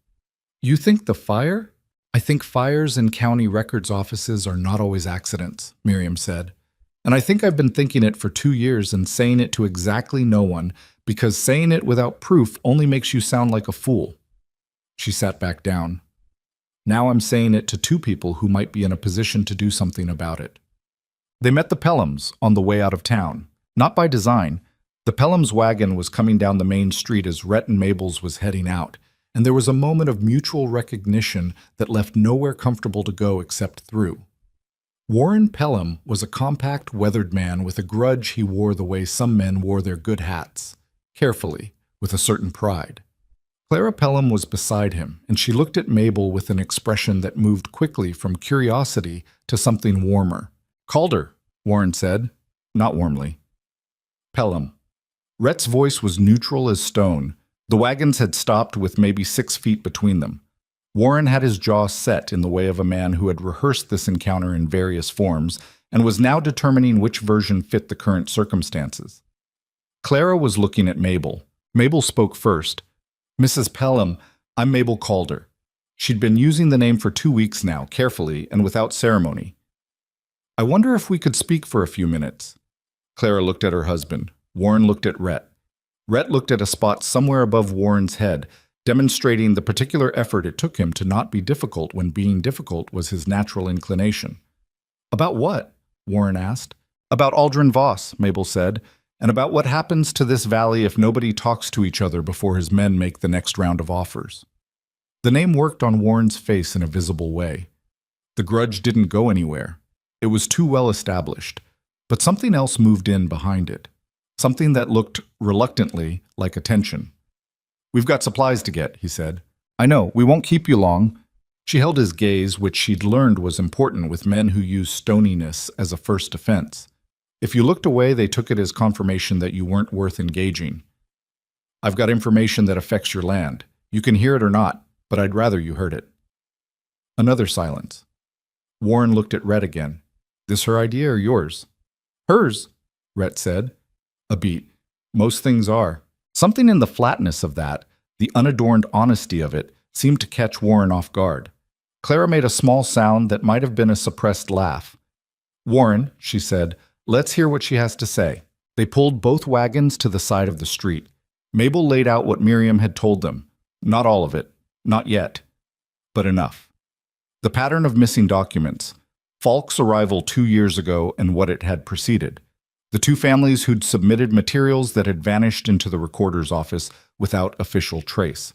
"You think the fire?" "I think fires in county records offices are not always accidents," Miriam said. "And I think I've been thinking it for 2 years and saying it to exactly no one, because saying it without proof only makes you sound like a fool." She sat back down. "Now I'm saying it to 2 people who might be in a position to do something about it." They met the Pelhams on the way out of town. Not by design. The Pelham's wagon was coming down the main street as Rhett and Mabel's was heading out, and there was a moment of mutual recognition that left nowhere comfortable to go except through. Warren Pelham was a compact, weathered man with a grudge he wore the way some men wore their good hats, carefully, with a certain pride. Clara Pelham was beside him, and she looked at Mabel with an expression that moved quickly from curiosity to something warmer. "Calder," Warren said, not warmly. "Pelham." Rhett's voice was neutral as stone. The wagons had stopped with maybe 6 feet between them. Warren had his jaw set in the way of a man who had rehearsed this encounter in various forms and was now determining which version fit the current circumstances. Clara was looking at Mabel. Mabel spoke first. "Mrs. Pelham, I'm Mabel Calder." She'd been using the name for 2 weeks now, carefully and without ceremony. "I wonder if we could speak for a few minutes." Clara looked at her husband. Warren looked at Rhett. Rhett looked at a spot somewhere above Warren's head, demonstrating the particular effort it took him to not be difficult when being difficult was his natural inclination. "About what?" Warren asked. "About Aldrin Voss," Mabel said, "and about what happens to this valley if nobody talks to each other before his men make the next round of offers." The name worked on Warren's face in a visible way. The grudge didn't go anywhere. It was too well established. But something else moved in behind it. Something that looked reluctantly like attention. "We've got supplies to get," he said. "I know, we won't keep you long." She held his gaze, which she'd learned was important with men who use stoniness as a first defense. If you looked away, they took it as confirmation that you weren't worth engaging. "I've got information that affects your land. You can hear it or not, but I'd rather you heard it." Another silence. Warren looked at Rhett again. "This her idea or yours?" "Hers," Rhett said. A beat. "Most things are." Something in the flatness of that, the unadorned honesty of it, seemed to catch Warren off guard. Clara made a small sound that might have been a suppressed laugh. "Warren," she said, "let's hear what she has to say." They pulled both wagons to the side of the street. Mabel laid out what Miriam had told them. Not all of it. Not yet. But enough. The pattern of missing documents. Falk's arrival 2 years ago and what it had preceded. The two families who'd submitted materials that had vanished into the recorder's office without official trace.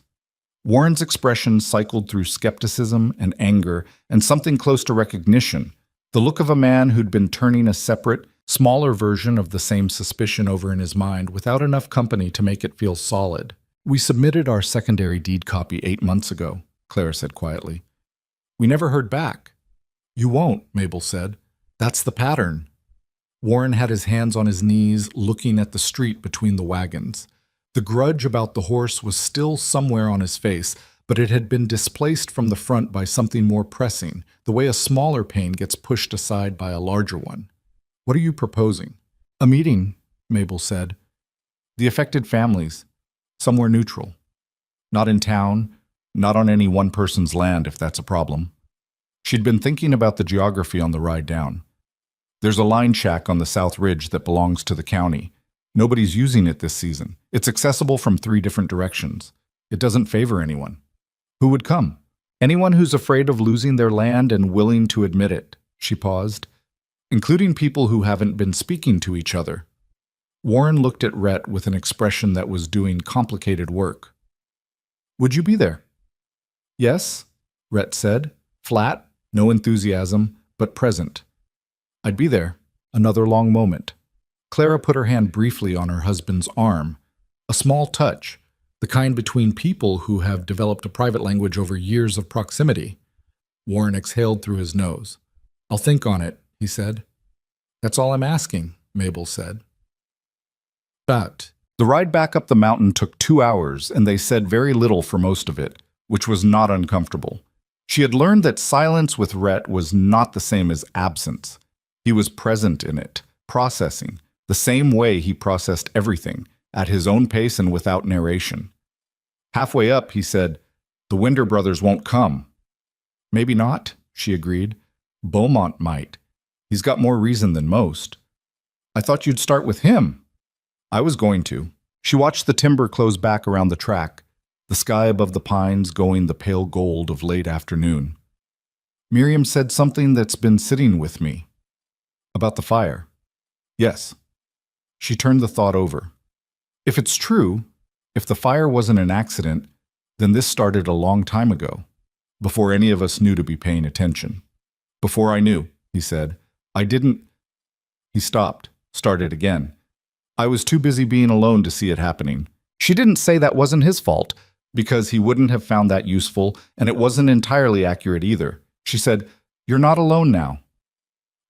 Warren's expression cycled through skepticism and anger and something close to recognition, the look of a man who'd been turning a separate, smaller version of the same suspicion over in his mind without enough company to make it feel solid. "We submitted our secondary deed copy 8 months ago," Clara said quietly. "We never heard back." "You won't," Mabel said. "That's the pattern." Warren had his hands on his knees, looking at the street between the wagons. The grudge about the horse was still somewhere on his face, but it had been displaced from the front by something more pressing, the way a smaller pain gets pushed aside by a larger one. "What are you proposing?" "A meeting," Mabel said. "The affected families. Somewhere neutral. Not in town, not on any one person's land if that's a problem." She'd been thinking about the geography on the ride down. "There's a line shack on the South Ridge that belongs to the county. Nobody's using it this season. It's accessible from 3 different directions. It doesn't favor anyone." "Who would come?" "Anyone who's afraid of losing their land and willing to admit it." She paused. "Including people who haven't been speaking to each other." Warren looked at Rhett with an expression that was doing complicated work. "Would you be there?" "Yes," Rhett said, flat, no enthusiasm, but present. "I'd be there." Another long moment. Clara put her hand briefly on her husband's arm. A small touch, the kind between people who have developed a private language over years of proximity. Warren exhaled through his nose. "I'll think on it," he said. "That's all I'm asking," Mabel said. But the ride back up the mountain took 2 hours, and they said very little for most of it, which was not uncomfortable. She had learned that silence with Rhett was not the same as absence. He was present in it, processing, the same way he processed everything, at his own pace and without narration. Halfway up, he said, "The Winder brothers won't come." "Maybe not," she agreed. "Beaumont might. He's got more reason than most." "I thought you'd start with him." "I was going to." She watched the timber close back around the track, the sky above the pines going the pale gold of late afternoon. "Miriam said something that's been sitting with me." "About the fire?" "Yes." She turned the thought over. If it's true, if the fire wasn't an accident, then this started a long time ago, before any of us knew to be paying attention. "Before I knew," he said. "I didn't—" He stopped, started again. "I was too busy being alone to see it happening." She didn't say that wasn't his fault, because he wouldn't have found that useful, and it wasn't entirely accurate either. She said, "You're not alone now."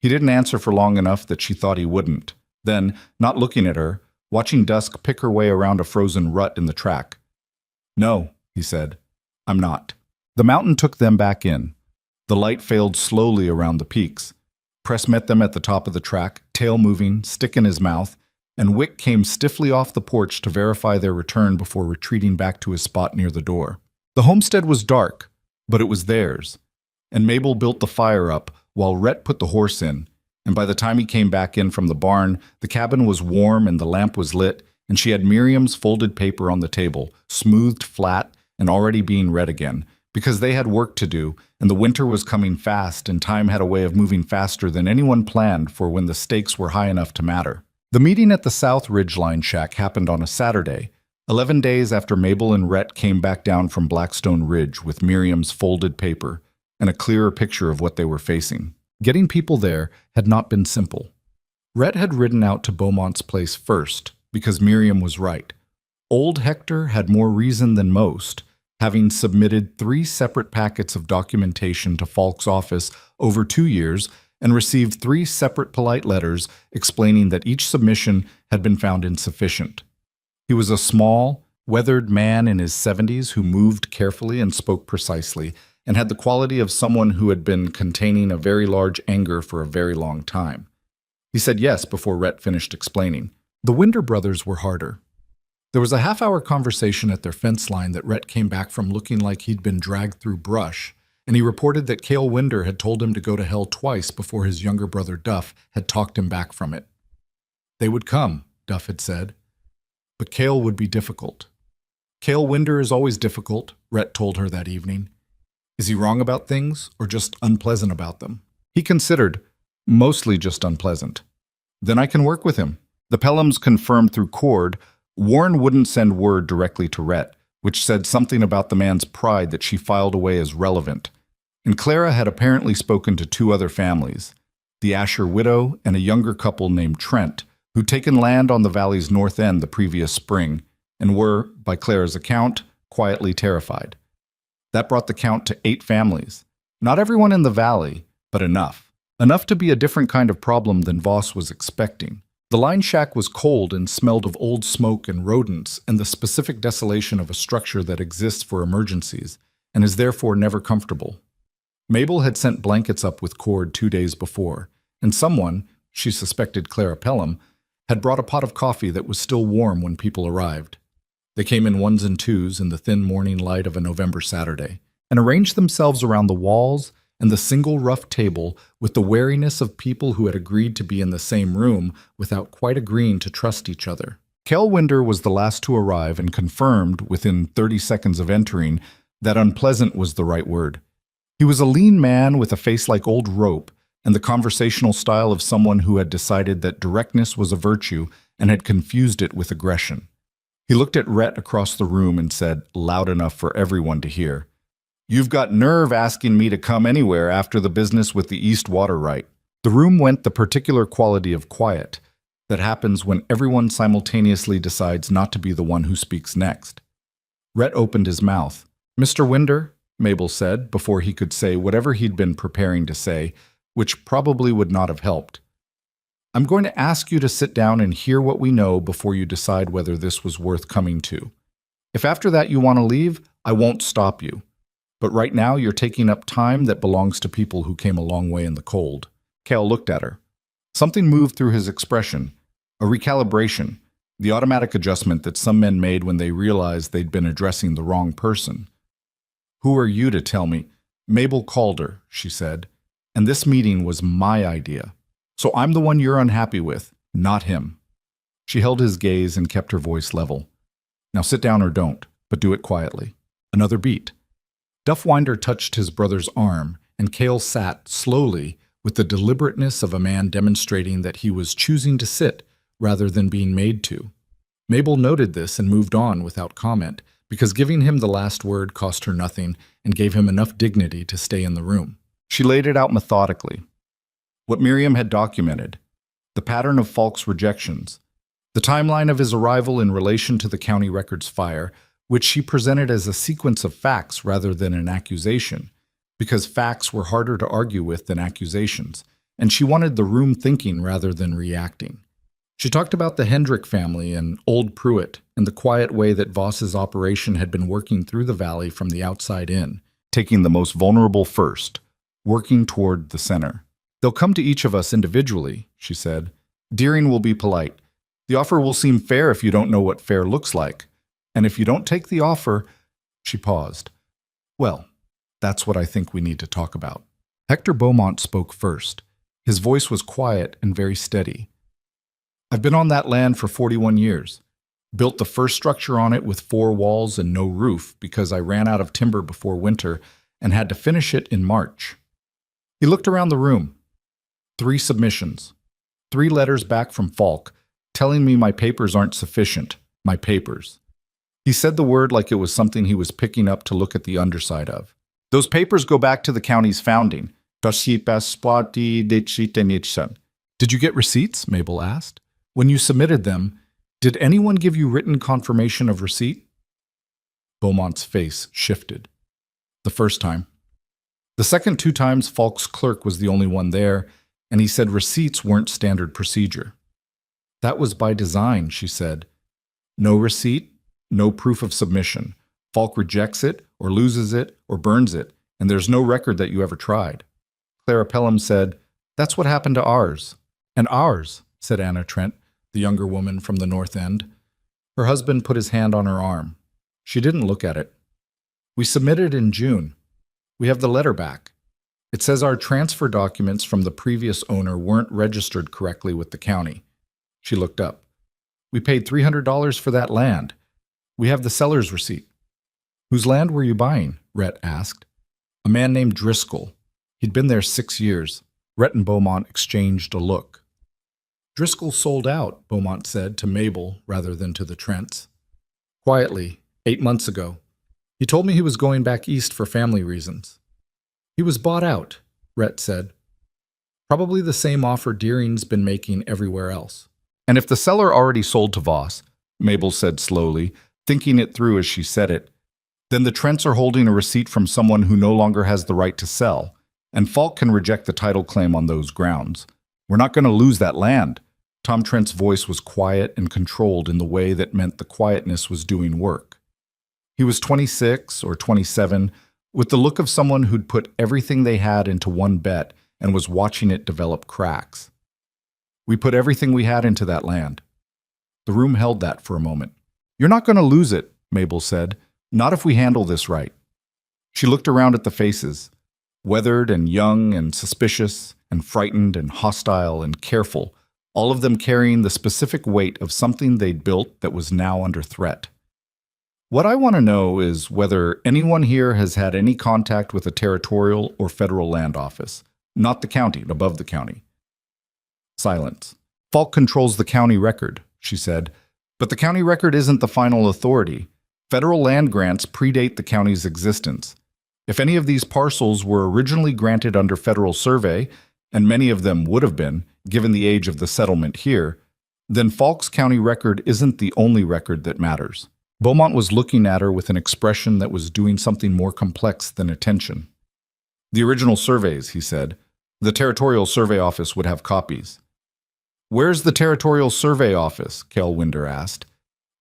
He didn't answer for long enough that she thought he wouldn't. Then, not looking at her, watching dusk pick her way around a frozen rut in the track. "No," he said, "I'm not." The mountain took them back in. The light failed slowly around the peaks. Press met them at the top of the track, tail moving, stick in his mouth, and Wick came stiffly off the porch to verify their return before retreating back to his spot near the door. The homestead was dark, but it was theirs, and Mabel built the fire up while Rhett put the horse in, and by the time he came back in from the barn, the cabin was warm and the lamp was lit, and she had Miriam's folded paper on the table, smoothed flat and already being read again, because they had work to do, and the winter was coming fast, and time had a way of moving faster than anyone planned for when the stakes were high enough to matter. The meeting at the South Ridgeline Shack happened on a Saturday, 11 days after Mabel and Rhett came back down from Blackstone Ridge with Miriam's folded paper, and a clearer picture of what they were facing. Getting people there had not been simple. Rhett had ridden out to Beaumont's place first, because Miriam was right. Old Hector had more reason than most, having submitted 3 separate packets of documentation to Falk's office over 2 years and received 3 separate polite letters explaining that each submission had been found insufficient. He was a small, weathered man in his 70s who moved carefully and spoke precisely, and had the quality of someone who had been containing a very large anger for a very long time. He said yes before Rhett finished explaining. The Winder brothers were harder. There was a half-hour conversation at their fence line that Rhett came back from looking like he'd been dragged through brush, and he reported that Cale Winder had told him to go to hell twice before his younger brother Duff had talked him back from it. They would come, Duff had said, but Cale would be difficult. Cale Winder is always difficult, Rhett told her that evening. Is he wrong about things, or just unpleasant about them? He considered, mostly just unpleasant. Then I can work with him. The Pelhams confirmed through Cord, Warren wouldn't send word directly to Rhett, which said something about the man's pride that she filed away as relevant. And Clara had apparently spoken to 2 other families, the Asher widow and a younger couple named Trent, who'd taken land on the valley's north end the previous spring, and were, by Clara's account, quietly terrified. That brought the count to 8 families. Not everyone in the valley, but enough. Enough to be a different kind of problem than Voss was expecting. The line shack was cold and smelled of old smoke and rodents and the specific desolation of a structure that exists for emergencies and is therefore never comfortable. Mabel had sent blankets up with Cord 2 days before, and someone, she suspected Clara Pelham, had brought a pot of coffee that was still warm when people arrived. They came in 1s and 2s in the thin morning light of a November Saturday, and arranged themselves around the walls and the single rough table with the wariness of people who had agreed to be in the same room without quite agreeing to trust each other. Cale Winder was the last to arrive and confirmed, within 30 seconds of entering, that unpleasant was the right word. He was a lean man with a face like old rope and the conversational style of someone who had decided that directness was a virtue and had confused it with aggression. He looked at Rhett across the room and said, loud enough for everyone to hear, "You've got nerve asking me to come anywhere after the business with the East Water right." The room went the particular quality of quiet that happens when everyone simultaneously decides not to be the one who speaks next. Rhett opened his mouth. "Mr. Winder," Mabel said, before he could say whatever he'd been preparing to say, which probably would not have helped. "I'm going to ask you to sit down and hear what we know before you decide whether this was worth coming to. If after that you want to leave, I won't stop you. But right now you're taking up time that belongs to people who came a long way in the cold." Cale looked at her. Something moved through his expression, a recalibration, the automatic adjustment that some men made when they realized they'd been addressing the wrong person. "Who are you to tell me?" "Mabel Calder," she said, "and this meeting was my idea. So I'm the one you're unhappy with, not him." She held his gaze and kept her voice level. "Now sit down or don't, but do it quietly." Another beat. Duff Winder touched his brother's arm, and Cale sat, slowly, with the deliberateness of a man demonstrating that he was choosing to sit rather than being made to. Mabel noted this and moved on without comment, because giving him the last word cost her nothing and gave him enough dignity to stay in the room. She laid it out methodically. What Miriam had documented, the pattern of Falk's rejections, the timeline of his arrival in relation to the county records fire, which she presented as a sequence of facts rather than an accusation, because facts were harder to argue with than accusations, and she wanted the room thinking rather than reacting. She talked about the Hendrick family and Old Pruitt and the quiet way that Voss's operation had been working through the valley from the outside in, taking the most vulnerable first, working toward the center. "They'll come to each of us individually," she said. "Deering will be polite. The offer will seem fair if you don't know what fair looks like. And if you don't take the offer—" She paused. "Well, that's what I think we need to talk about." Hector Beaumont spoke first. His voice was quiet and very steady. "I've been on that land for 41 years. Built the first structure on it with 4 walls and no roof because I ran out of timber before winter and had to finish it in March." He looked around the room. 3 submissions. 3 letters back from Falk, telling me my papers aren't sufficient. My papers. He said the word like it was something he was picking up to look at the underside of. Those papers go back to the county's founding. Did you get receipts? Mabel asked. When you submitted them, did anyone give you written confirmation of receipt? Beaumont's face shifted. The first time. The second 2 times, Falk's clerk was the only one there, and he said receipts weren't standard procedure. That was by design, she said. No receipt, no proof of submission. Falk rejects it, or loses it, or burns it, and there's no record that you ever tried. Clara Pelham said, "That's what happened to ours." "And ours," said Anna Trent, the younger woman from the North End. Her husband put his hand on her arm. She didn't look at it. "We submitted in June. We have the letter back. It says our transfer documents from the previous owner weren't registered correctly with the county." She looked up. "We paid $300 for that land. We have the seller's receipt." "Whose land were you buying?" Rhett asked. "A man named Driscoll. He'd been there 6 years. Rhett and Beaumont exchanged a look. "Driscoll sold out," Beaumont said to Mabel rather than to the Trents. "Quietly, 8 months ago. He told me he was going back east for family reasons." "He was bought out," Rhett said. "Probably the same offer Deering's been making everywhere else." "And if the seller already sold to Voss," Mabel said slowly, thinking it through as she said it, "then the Trents are holding a receipt from someone who no longer has the right to sell, and Falk can reject the title claim on those grounds. We're not going to lose that land." Tom Trent's voice was quiet and controlled in the way that meant the quietness was doing work. He was 26 or 27, with the look of someone who'd put everything they had into one bet and was watching it develop cracks. "We put everything we had into that land." The room held that for a moment. "You're not going to lose it," Mabel said. "Not if we handle this right." She looked around at the faces, weathered and young and suspicious and frightened and hostile and careful, all of them carrying the specific weight of something they'd built that was now under threat. "What I want to know is whether anyone here has had any contact with a territorial or federal land office, not the county, above the county." Silence. "Falk controls the county record," she said, "but the county record isn't the final authority. Federal land grants predate the county's existence. If any of these parcels were originally granted under federal survey, and many of them would have been, given the age of the settlement here, then Falk's county record isn't the only record that matters." Beaumont was looking at her with an expression that was doing something more complex than attention. "The original surveys," he said. "The Territorial Survey Office would have copies." "Where's the Territorial Survey Office?" Cale Winder asked.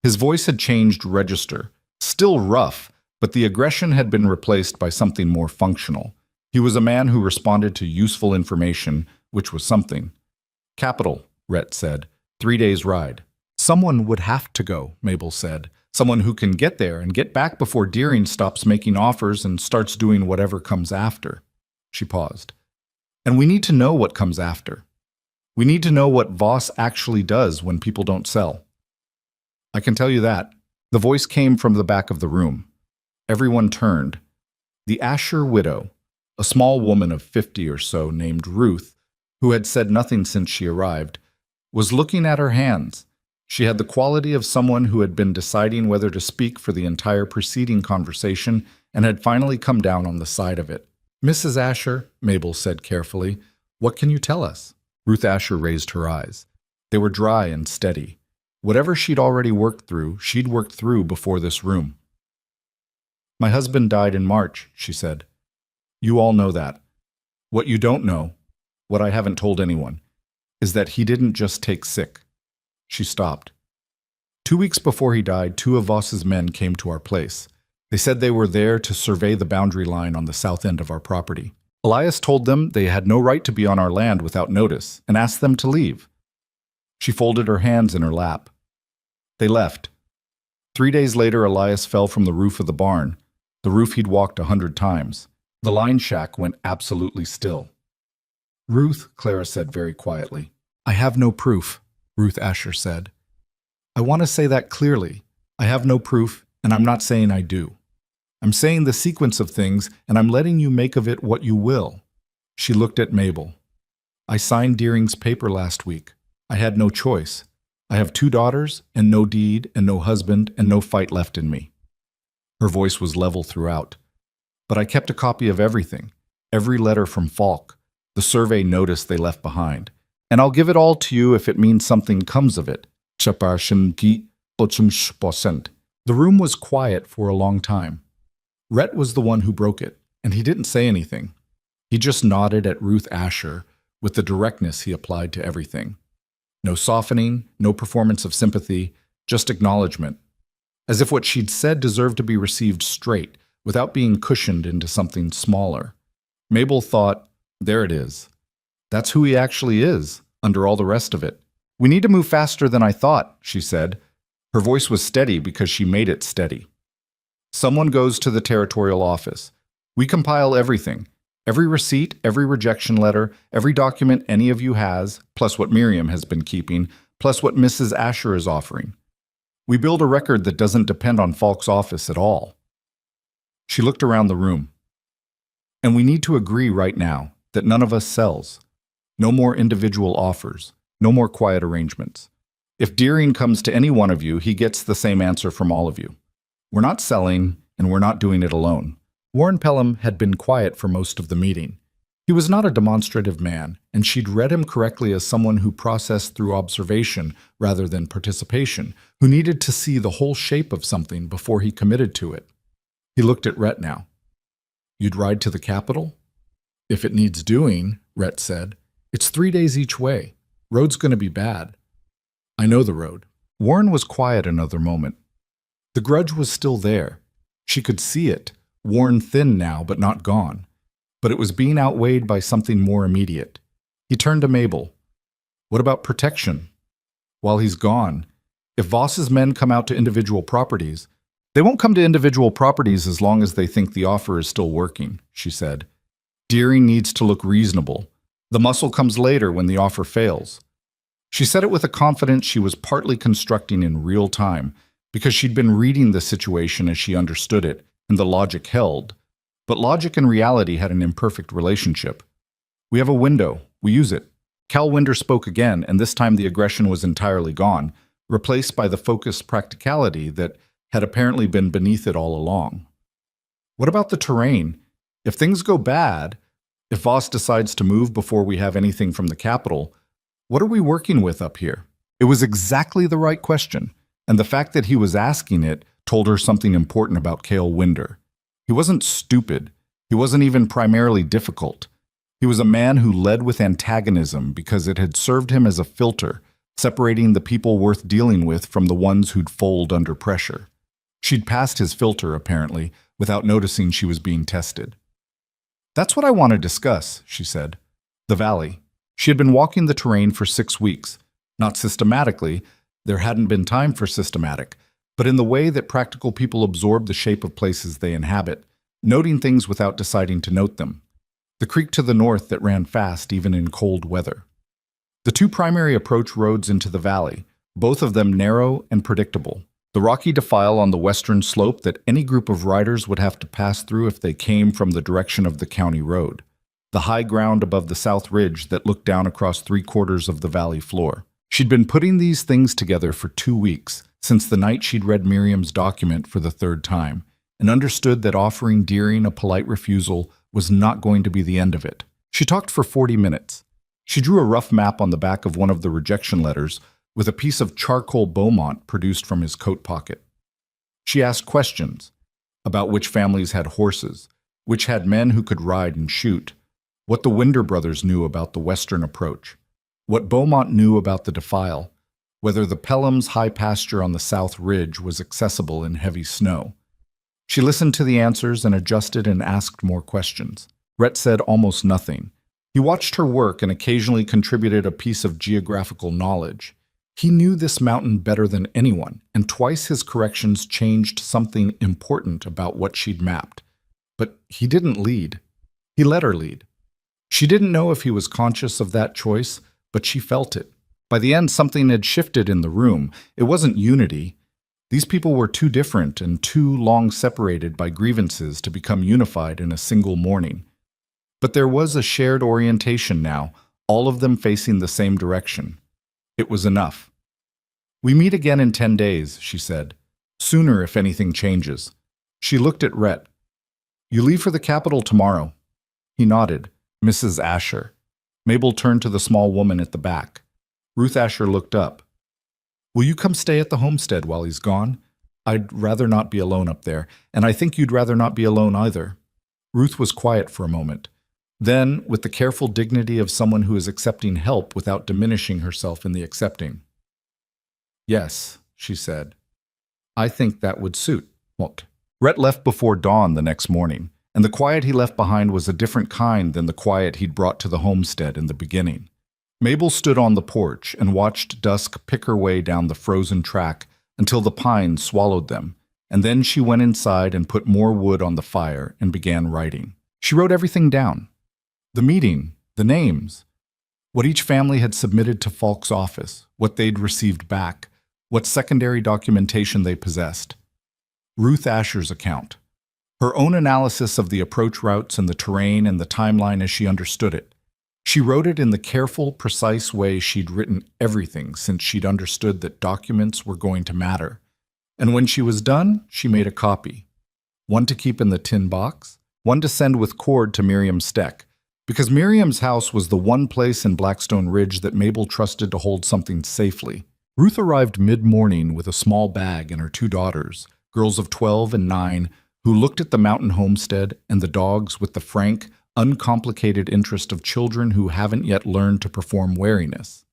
His voice had changed register. Still rough, but the aggression had been replaced by something more functional. He was a man who responded to useful information, which was something. "Capital," Rhett said. 3 days' ride. "Someone would have to go," Mabel said. "Someone who can get there and get back before Deering stops making offers and starts doing whatever comes after." She paused. "And we need to know what comes after. We need to know what Voss actually does when people don't sell." "I can tell you that." The voice came from the back of the room. Everyone turned. The Asher widow, a small woman of 50 or so named Ruth, who had said nothing since she arrived, was looking at her hands. She had the quality of someone who had been deciding whether to speak for the entire preceding conversation and had finally come down on the side of it. "Mrs. Asher," Mabel said carefully, "what can you tell us?" Ruth Asher raised her eyes. They were dry and steady. Whatever she'd already worked through, she'd worked through before this room. "My husband died in March," she said. "You all know that. What you don't know, what I haven't told anyone, is that he didn't just take sick." She stopped. 2 weeks before he died, 2 of Voss's men came to our place. They said they were there to survey the boundary line on the south end of our property. Elias told them they had no right to be on our land without notice and asked them to leave. She folded her hands in her lap. They left. 3 days later, Elias fell from the roof of the barn, the roof he'd walked 100 times. The line shack went absolutely still. "Ruth," Clara said very quietly. "I have no proof," Ruth Asher said. "I want to say that clearly. I have no proof, and I'm not saying I do. I'm saying the sequence of things, and I'm letting you make of it what you will." She looked at Mabel. "I signed Deering's paper last week. I had no choice. I have 2 daughters, and no deed, and no husband, and no fight left in me." Her voice was level throughout. But I kept a copy of everything, every letter from Falk, the survey notice they left behind. And I'll give it all to you if it means something comes of it. The room was quiet for a long time. Rhett was the one who broke it, and he didn't say anything. He just nodded at Ruth Asher with the directness he applied to everything. No softening, no performance of sympathy, just acknowledgement. As if what she'd said deserved to be received straight, without being cushioned into something smaller. Mabel thought, there it is. That's who he actually is, under all the rest of it. We need to move faster than I thought, she said. Her voice was steady because she made it steady. Someone goes to the territorial office. We compile everything. Every receipt, every rejection letter, every document any of you has, plus what Miriam has been keeping, plus what Mrs. Asher is offering. We build a record that doesn't depend on Falk's office at all. She looked around the room. And we need to agree right now that none of us sells. No more individual offers. No more quiet arrangements. If Deering comes to any one of you, he gets the same answer from all of you. We're not selling, and we're not doing it alone. Warren Pelham had been quiet for most of the meeting. He was not a demonstrative man, and she'd read him correctly as someone who processed through observation rather than participation, who needed to see the whole shape of something before he committed to it. He looked at Rhett now. You'd ride to the Capitol? If it needs doing, Rhett said. It's 3 days each way. Road's going to be bad. I know the road. Warren was quiet another moment. The grudge was still there. She could see it, worn thin now but not gone. But it was being outweighed by something more immediate. He turned to Mabel. What about protection? While he's gone, if Voss's men come out to individual properties, they won't come to individual properties as long as they think the offer is still working, she said. Deering needs to look reasonable. The muscle comes later when the offer fails. She said it with a confidence she was partly constructing in real time, because she'd been reading the situation as she understood it, and the logic held. But logic and reality had an imperfect relationship. We have a window. We use it. Cal Winder spoke again, and this time the aggression was entirely gone, replaced by the focused practicality that had apparently been beneath it all along. What about the terrain? If things go bad, if Voss decides to move before we have anything from the Capitol, what are we working with up here? It was exactly the right question, and the fact that he was asking it told her something important about Cale Winder. He wasn't stupid. He wasn't even primarily difficult. He was a man who led with antagonism because it had served him as a filter, separating the people worth dealing with from the ones who'd fold under pressure. She'd passed his filter, apparently, without noticing she was being tested. That's what I want to discuss, she said. The valley. She had been walking the terrain for 6 weeks. Not systematically, there hadn't been time for systematic, but in the way that practical people absorb the shape of places they inhabit, noting things without deciding to note them. The creek to the north that ran fast even in cold weather. The 2 primary approach roads into the valley, both of them narrow and predictable. The rocky defile on the western slope that any group of riders would have to pass through if they came from the direction of the county road. The high ground above the south ridge that looked down across 3/4 of the valley floor. She'd been putting these things together for 2 weeks, since the night she'd read Miriam's document for the 3rd time, and understood that offering Deering a polite refusal was not going to be the end of it. She talked for 40 minutes. She drew a rough map on the back of one of the rejection letters with a piece of charcoal Beaumont produced from his coat pocket. She asked questions about which families had horses, which had men who could ride and shoot, what the Winder brothers knew about the western approach, what Beaumont knew about the defile, whether the Pelham's high pasture on the south ridge was accessible in heavy snow. She listened to the answers and adjusted and asked more questions. Rhett said almost nothing. He watched her work and occasionally contributed a piece of geographical knowledge. He knew this mountain better than anyone, and twice his corrections changed something important about what she'd mapped. But he didn't lead. He let her lead. She didn't know if he was conscious of that choice, but she felt it. By the end, something had shifted in the room. It wasn't unity. These people were too different and too long separated by grievances to become unified in a single morning. But there was a shared orientation now, all of them facing the same direction. It was enough. We meet again in 10 days, she said. Sooner if anything changes. She looked at Rhett. You leave for the capital tomorrow. He nodded. Mrs. Asher. Mabel turned to the small woman at the back. Ruth Asher looked up. Will you come stay at the homestead while he's gone? I'd rather not be alone up there, and I think you'd rather not be alone either. Ruth was quiet for a moment. Then, with the careful dignity of someone who is accepting help without diminishing herself in the accepting. Yes, she said. I think that would suit. What? Rhett left before dawn the next morning, and the quiet he left behind was a different kind than the quiet he'd brought to the homestead in the beginning. Mabel stood on the porch and watched dusk pick her way down the frozen track until the pines swallowed them, and then she went inside and put more wood on the fire and began writing. She wrote everything down. The meeting, the names, what each family had submitted to Falk's office, what they'd received back, what secondary documentation they possessed. Ruth Asher's account. Her own analysis of the approach routes and the terrain and the timeline as she understood it. She wrote it in the careful, precise way she'd written everything since she'd understood that documents were going to matter. And when she was done, she made a copy. One to keep in the tin box, one to send with cord to Miriam Steck, because Miriam's house was the one place in Blackstone Ridge that Mabel trusted to hold something safely. Ruth arrived mid-morning with a small bag and her two daughters, girls of 12 and 9, who looked at the mountain homestead and the dogs with the frank, uncomplicated interest of children who haven't yet learned to perform wariness.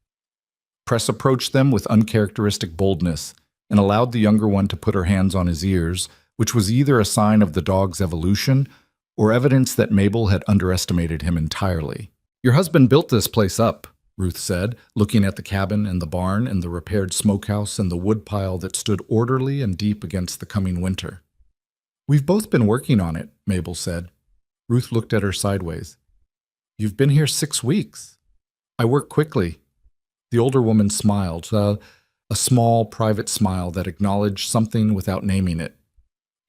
Press approached them with uncharacteristic boldness and allowed the younger one to put her hands on his ears, which was either a sign of the dog's evolution or evidence that Mabel had underestimated him entirely. Your husband built this place up, Ruth said, looking at the cabin and the barn and the repaired smokehouse and the woodpile that stood orderly and deep against the coming winter. We've both been working on it, Mabel said. Ruth looked at her sideways. You've been here 6 weeks. I work quickly. The older woman smiled, a small, private smile that acknowledged something without naming it.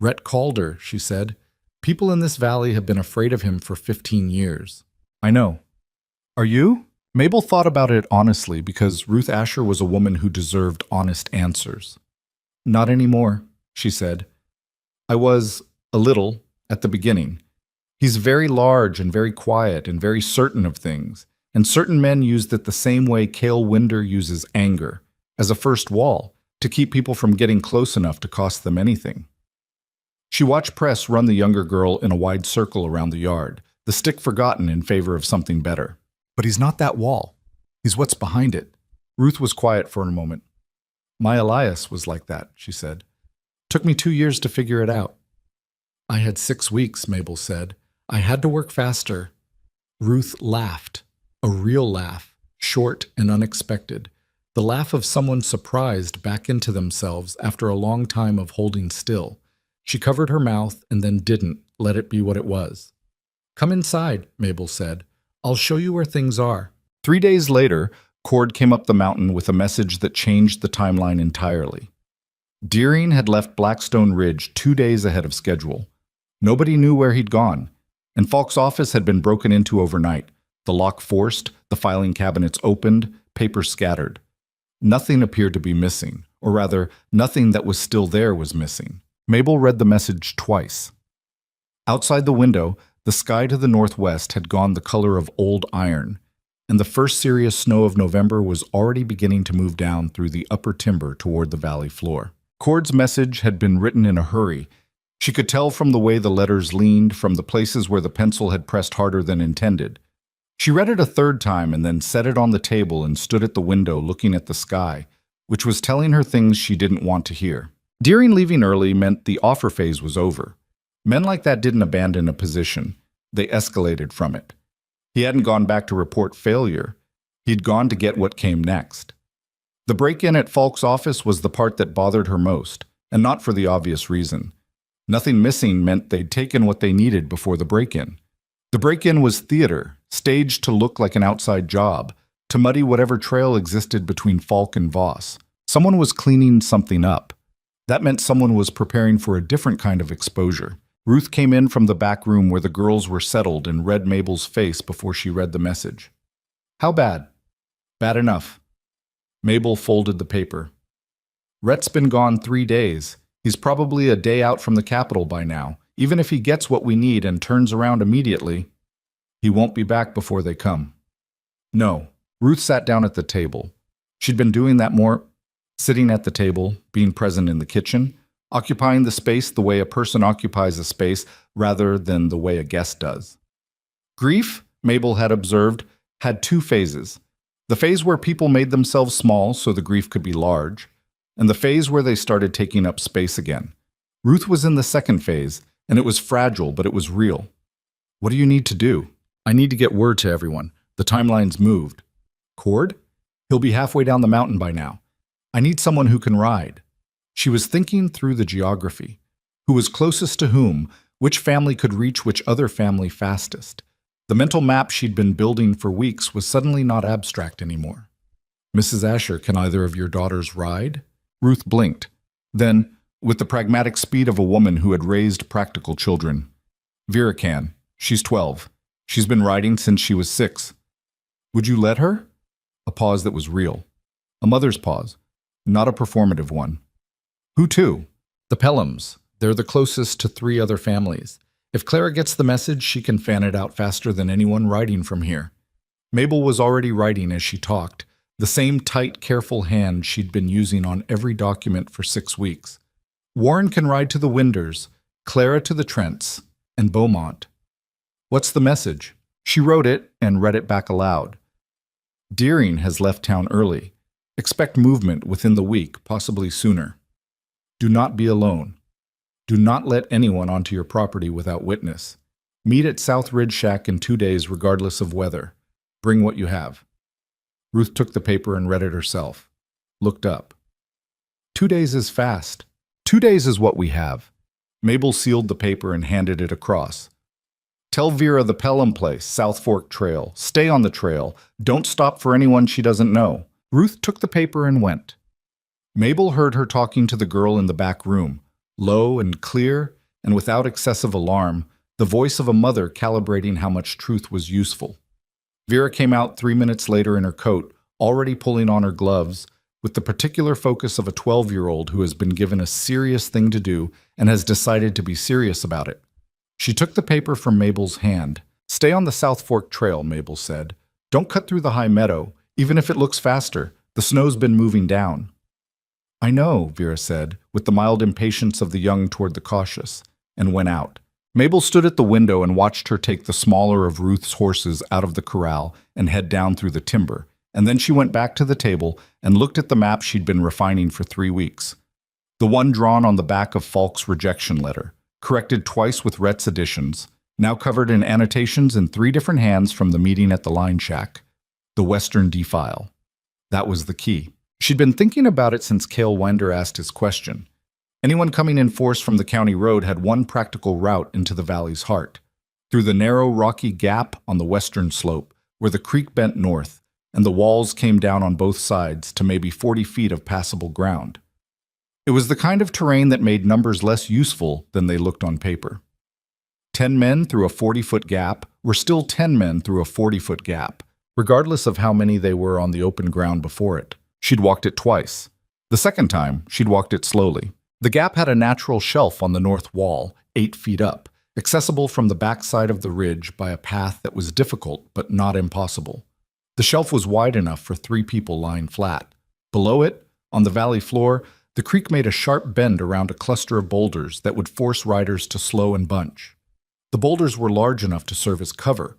Rhett called her, she said. People in this valley have been afraid of him for 15 years. I know. Are you? Mabel thought about it honestly because Ruth Asher was a woman who deserved honest answers. Not anymore, she said. I was, a little, at the beginning. He's very large and very quiet and very certain of things, and certain men used it the same way Cale Winder uses anger, as a first wall, to keep people from getting close enough to cost them anything. She watched Press run the younger girl in a wide circle around the yard, the stick forgotten in favor of something better. But he's not that wall. He's what's behind it. Ruth was quiet for a moment. My Elias was like that, she said. Took me 2 years to figure it out. I had 6 weeks, Mabel said. I had to work faster. Ruth laughed, a real laugh, short and unexpected, the laugh of someone surprised back into themselves after a long time of holding still. She covered her mouth and then didn't let it be what it was. Come inside, Mabel said. I'll show you where things are. 3 days later, Cord came up the mountain with a message that changed the timeline entirely. Deering had left Blackstone Ridge 2 days ahead of schedule. Nobody knew where he'd gone, and Falk's office had been broken into overnight, the lock forced, the filing cabinets opened, papers scattered. Nothing appeared to be missing, or rather, nothing that was still there was missing. Mabel read the message twice. Outside the window, the sky to the northwest had gone the color of old iron, and the first serious snow of November was already beginning to move down through the upper timber toward the valley floor. Cord's message had been written in a hurry. She could tell from the way the letters leaned, from the places where the pencil had pressed harder than intended. She read it a third time and then set it on the table and stood at the window looking at the sky, which was telling her things she didn't want to hear. Deering leaving early meant the offer phase was over. Men like that didn't abandon a position. They escalated from it. He hadn't gone back to report failure. He'd gone to get what came next. The break-in at Falk's office was the part that bothered her most, and not for the obvious reason. Nothing missing meant they'd taken what they needed before the break-in. The break-in was theater, staged to look like an outside job, to muddy whatever trail existed between Falk and Voss. Someone was cleaning something up. That meant someone was preparing for a different kind of exposure. Ruth came in from the back room where the girls were settled and read Mabel's face before she read the message. How bad? Bad enough. Mabel folded the paper. Rhett's been gone 3 days. He's probably a day out from the capital by now, Even if he gets what we need and turns around immediately, he won't be back before they come. No. Ruth sat down at the table. She'd been doing that more, sitting at the table, being present in the kitchen, occupying the space the way a person occupies a space rather than the way a guest does. Grief, Mabel had observed, had two phases. The phase where people made themselves small so the grief could be large, and the phase where they started taking up space again. Ruth was in the second phase, and it was fragile, but it was real. What do you need to do? I need to get word to everyone. The timeline's moved. Cord? He'll be halfway down the mountain by now. I need someone who can ride. She was thinking through the geography. Who was closest to whom? Which family could reach which other family fastest? The mental map she'd been building for weeks was suddenly not abstract anymore. Mrs. Asher, can either of your daughters ride? Ruth blinked. Then, with the pragmatic speed of a woman who had raised practical children, Vera can. She's 12. She's been riding since she was 6. Would you let her? A pause that was real. A mother's pause, not a performative one. Who to? The Pelhams. They're the closest to 3 other families. If Clara gets the message, she can fan it out faster than anyone riding from here. Mabel was already writing as she talked, the same tight, careful hand she'd been using on every document for 6 weeks. Warren can ride to the Winders, Clara to the Trents, and Beaumont. What's the message? She wrote it and read it back aloud. Deering has left town early. Expect movement within the week, possibly sooner. Do not be alone. Do not let anyone onto your property without witness. Meet at South Ridge Shack in 2 days regardless of weather. Bring what you have. Ruth took the paper and read it herself. Looked up. 2 days is fast. 2 days is what we have. Mabel sealed the paper and handed it across. Tell Vera the Pelham place, South Fork Trail. Stay on the trail. Don't stop for anyone she doesn't know. Ruth took the paper and went. Mabel heard her talking to the girl in the back room, low and clear, and without excessive alarm, the voice of a mother calibrating how much truth was useful. Vera came out 3 minutes later in her coat, already pulling on her gloves, with the particular focus of a 12-year-old who has been given a serious thing to do and has decided to be serious about it. She took the paper from Mabel's hand. Stay on the South Fork Trail, Mabel said. Don't cut through the high meadow, even if it looks faster. The snow's been moving down. I know, Vera said, with the mild impatience of the young toward the cautious, and went out. Mabel stood at the window and watched her take the smaller of Ruth's horses out of the corral and head down through the timber, and then she went back to the table and looked at the map she'd been refining for 3 weeks. The one drawn on the back of Falk's rejection letter, corrected twice with Rhett's additions, now covered in annotations in 3 different hands from the meeting at the line shack. The Western Defile. That was the key. She'd been thinking about it since Cale Winder asked his question. Anyone coming in force from the county road had one practical route into the valley's heart, through the narrow rocky gap on the western slope, where the creek bent north, and the walls came down on both sides to maybe 40 feet of passable ground. It was the kind of terrain that made numbers less useful than they looked on paper. 10 men through a 40-foot gap were still 10 men through a 40-foot gap, regardless of how many they were on the open ground before it. She'd walked it twice. The second time, she'd walked it slowly. The gap had a natural shelf on the north wall, 8 feet up, accessible from the backside of the ridge by a path that was difficult but not impossible. The shelf was wide enough for 3 people lying flat. Below it, on the valley floor, the creek made a sharp bend around a cluster of boulders that would force riders to slow and bunch. The boulders were large enough to serve as cover.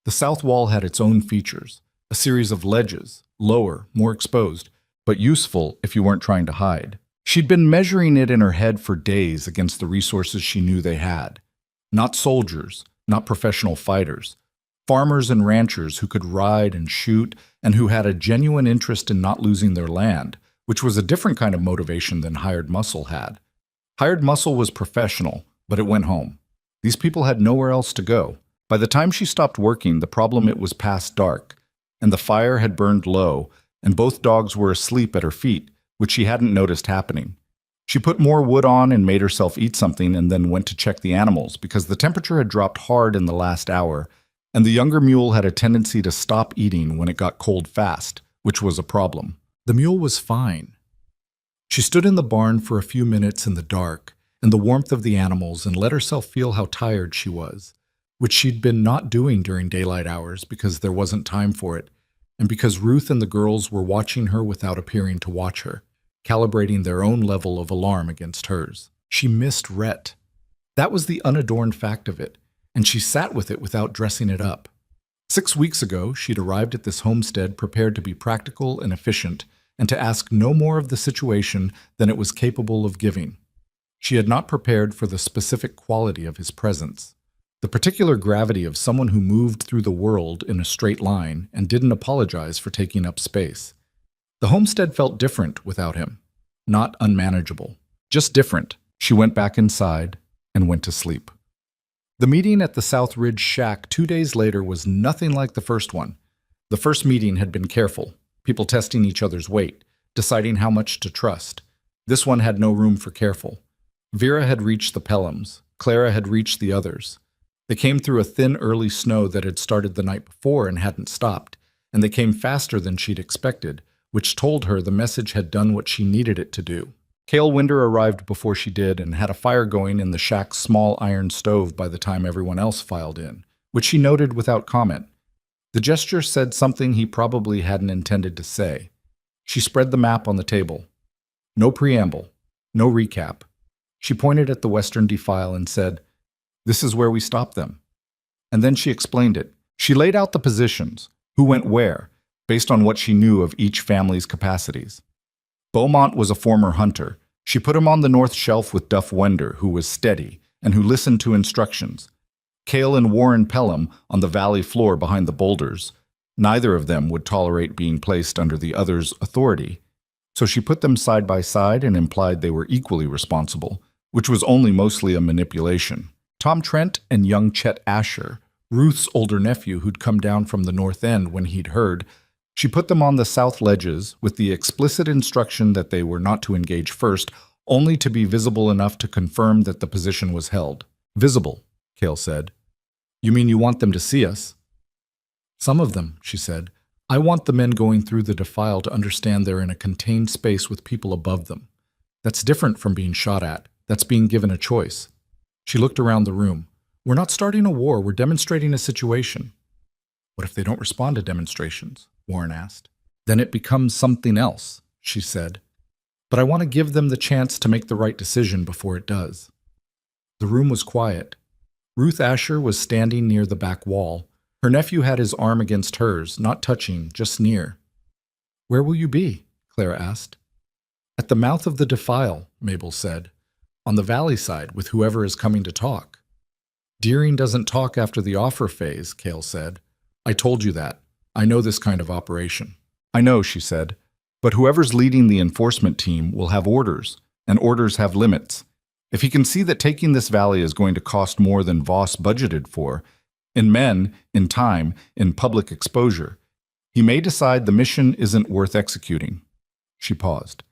The south wall had its own features, a series of ledges, lower, more exposed, but useful if you weren't trying to hide. She'd been measuring it in her head for days against the resources she knew they had. Not soldiers, not professional fighters. Farmers and ranchers who could ride and shoot and who had a genuine interest in not losing their land, which was a different kind of motivation than hired muscle had. Hired muscle was professional, but it went home. These people had nowhere else to go. By the time she stopped working, the problem it was past dark, and the fire had burned low, and both dogs were asleep at her feet, which she hadn't noticed happening. She put more wood on and made herself eat something and then went to check the animals because the temperature had dropped hard in the last hour, and the younger mule had a tendency to stop eating when it got cold fast, which was a problem. The mule was fine. She stood in the barn for a few minutes in the dark, and the warmth of the animals and let herself feel how tired she was, which she'd been not doing during daylight hours because there wasn't time for it, and because Ruth and the girls were watching her without appearing to watch her, calibrating their own level of alarm against hers. She missed Rhett. That was the unadorned fact of it, and she sat with it without dressing it up. 6 weeks ago, she'd arrived at this homestead prepared to be practical and efficient, and to ask no more of the situation than it was capable of giving. She had not prepared for the specific quality of his presence, the particular gravity of someone who moved through the world in a straight line and didn't apologize for taking up space. The homestead felt different without him, not unmanageable, just different. She went back inside and went to sleep. The meeting at the South Ridge shack 2 days later was nothing like the first one. The first meeting had been careful, people testing each other's weight, deciding how much to trust. This one had no room for careful. Vera had reached the Pelhams. Clara had reached the others. They came through a thin early snow that had started the night before and hadn't stopped, and they came faster than she'd expected, which told her the message had done what she needed it to do. Cale Winder arrived before she did and had a fire going in the shack's small iron stove by the time everyone else filed in, which she noted without comment. The gesture said something he probably hadn't intended to say. She spread the map on the table. No preamble, no recap. She pointed at the western defile and said, "This is where we stop them." And then she explained it. She laid out the positions, who went where, based on what she knew of each family's capacities. Beaumont was a former hunter. She put him on the north shelf with Duff Wender, who was steady and who listened to instructions. Cale and Warren Pelham on the valley floor behind the boulders. Neither of them would tolerate being placed under the other's authority, so she put them side by side and implied they were equally responsible, which was only mostly a manipulation. Tom Trent and young Chet Asher, Ruth's older nephew who'd come down from the north end when he'd heard, she put them on the south ledges with the explicit instruction that they were not to engage first, only to be visible enough to confirm that the position was held. "Visible," Cale said. "You mean you want them to see us?" "Some of them," she said. "I want the men going through the defile to understand they're in a contained space with people above them. That's different from being shot at. That's being given a choice." She looked around the room. "We're not starting a war, we're demonstrating a situation." "What if they don't respond to demonstrations?" Warren asked. "Then it becomes something else," she said. "But I want to give them the chance to make the right decision before it does." The room was quiet. Ruth Asher was standing near the back wall. Her nephew had his arm against hers, not touching, just near. "Where will you be?" Clara asked. "At the mouth of the defile," Mabel said. "On the valley side, with whoever is coming to talk." "Deering doesn't talk after the offer phase," Cale said. "I told you that. I know this kind of operation." "I know," she said. "But whoever's leading the enforcement team will have orders, and orders have limits. If he can see that taking this valley is going to cost more than Voss budgeted for, in men, in time, in public exposure, he may decide the mission isn't worth executing." She paused.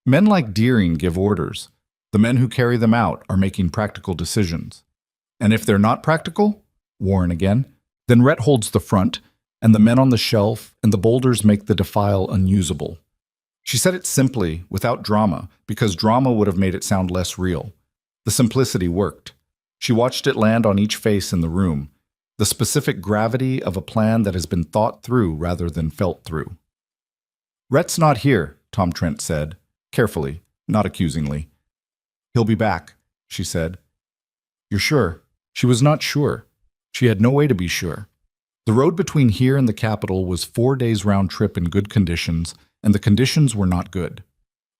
"Men like Deering give orders. The men who carry them out are making practical decisions. And if they're not practical," Warren again, "then Rhett holds the front, and the men on the shelf and the boulders make the defile unusable." She said it simply, without drama, because drama would have made it sound less real. The simplicity worked. She watched it land on each face in the room, the specific gravity of a plan that has been thought through rather than felt through. "Rhett's not here," Tom Trent said, carefully, not accusingly. "He'll be back," she said. "You're sure?" She was not sure. She had no way to be sure. The road between here and the capital was 4 days round trip in good conditions, and the conditions were not good.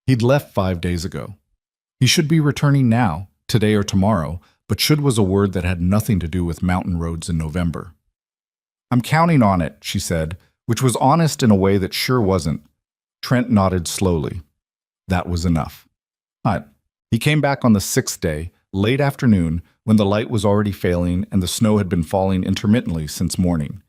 He'd left 5 days ago. He should be returning now, today or tomorrow, but should was a word that had nothing to do with mountain roads in November. "I'm counting on it," she said, which was honest in a way that sure wasn't. Trent nodded slowly. That was enough. He came back on the 6th day, late afternoon, when the light was already failing and the snow had been falling intermittently since morning.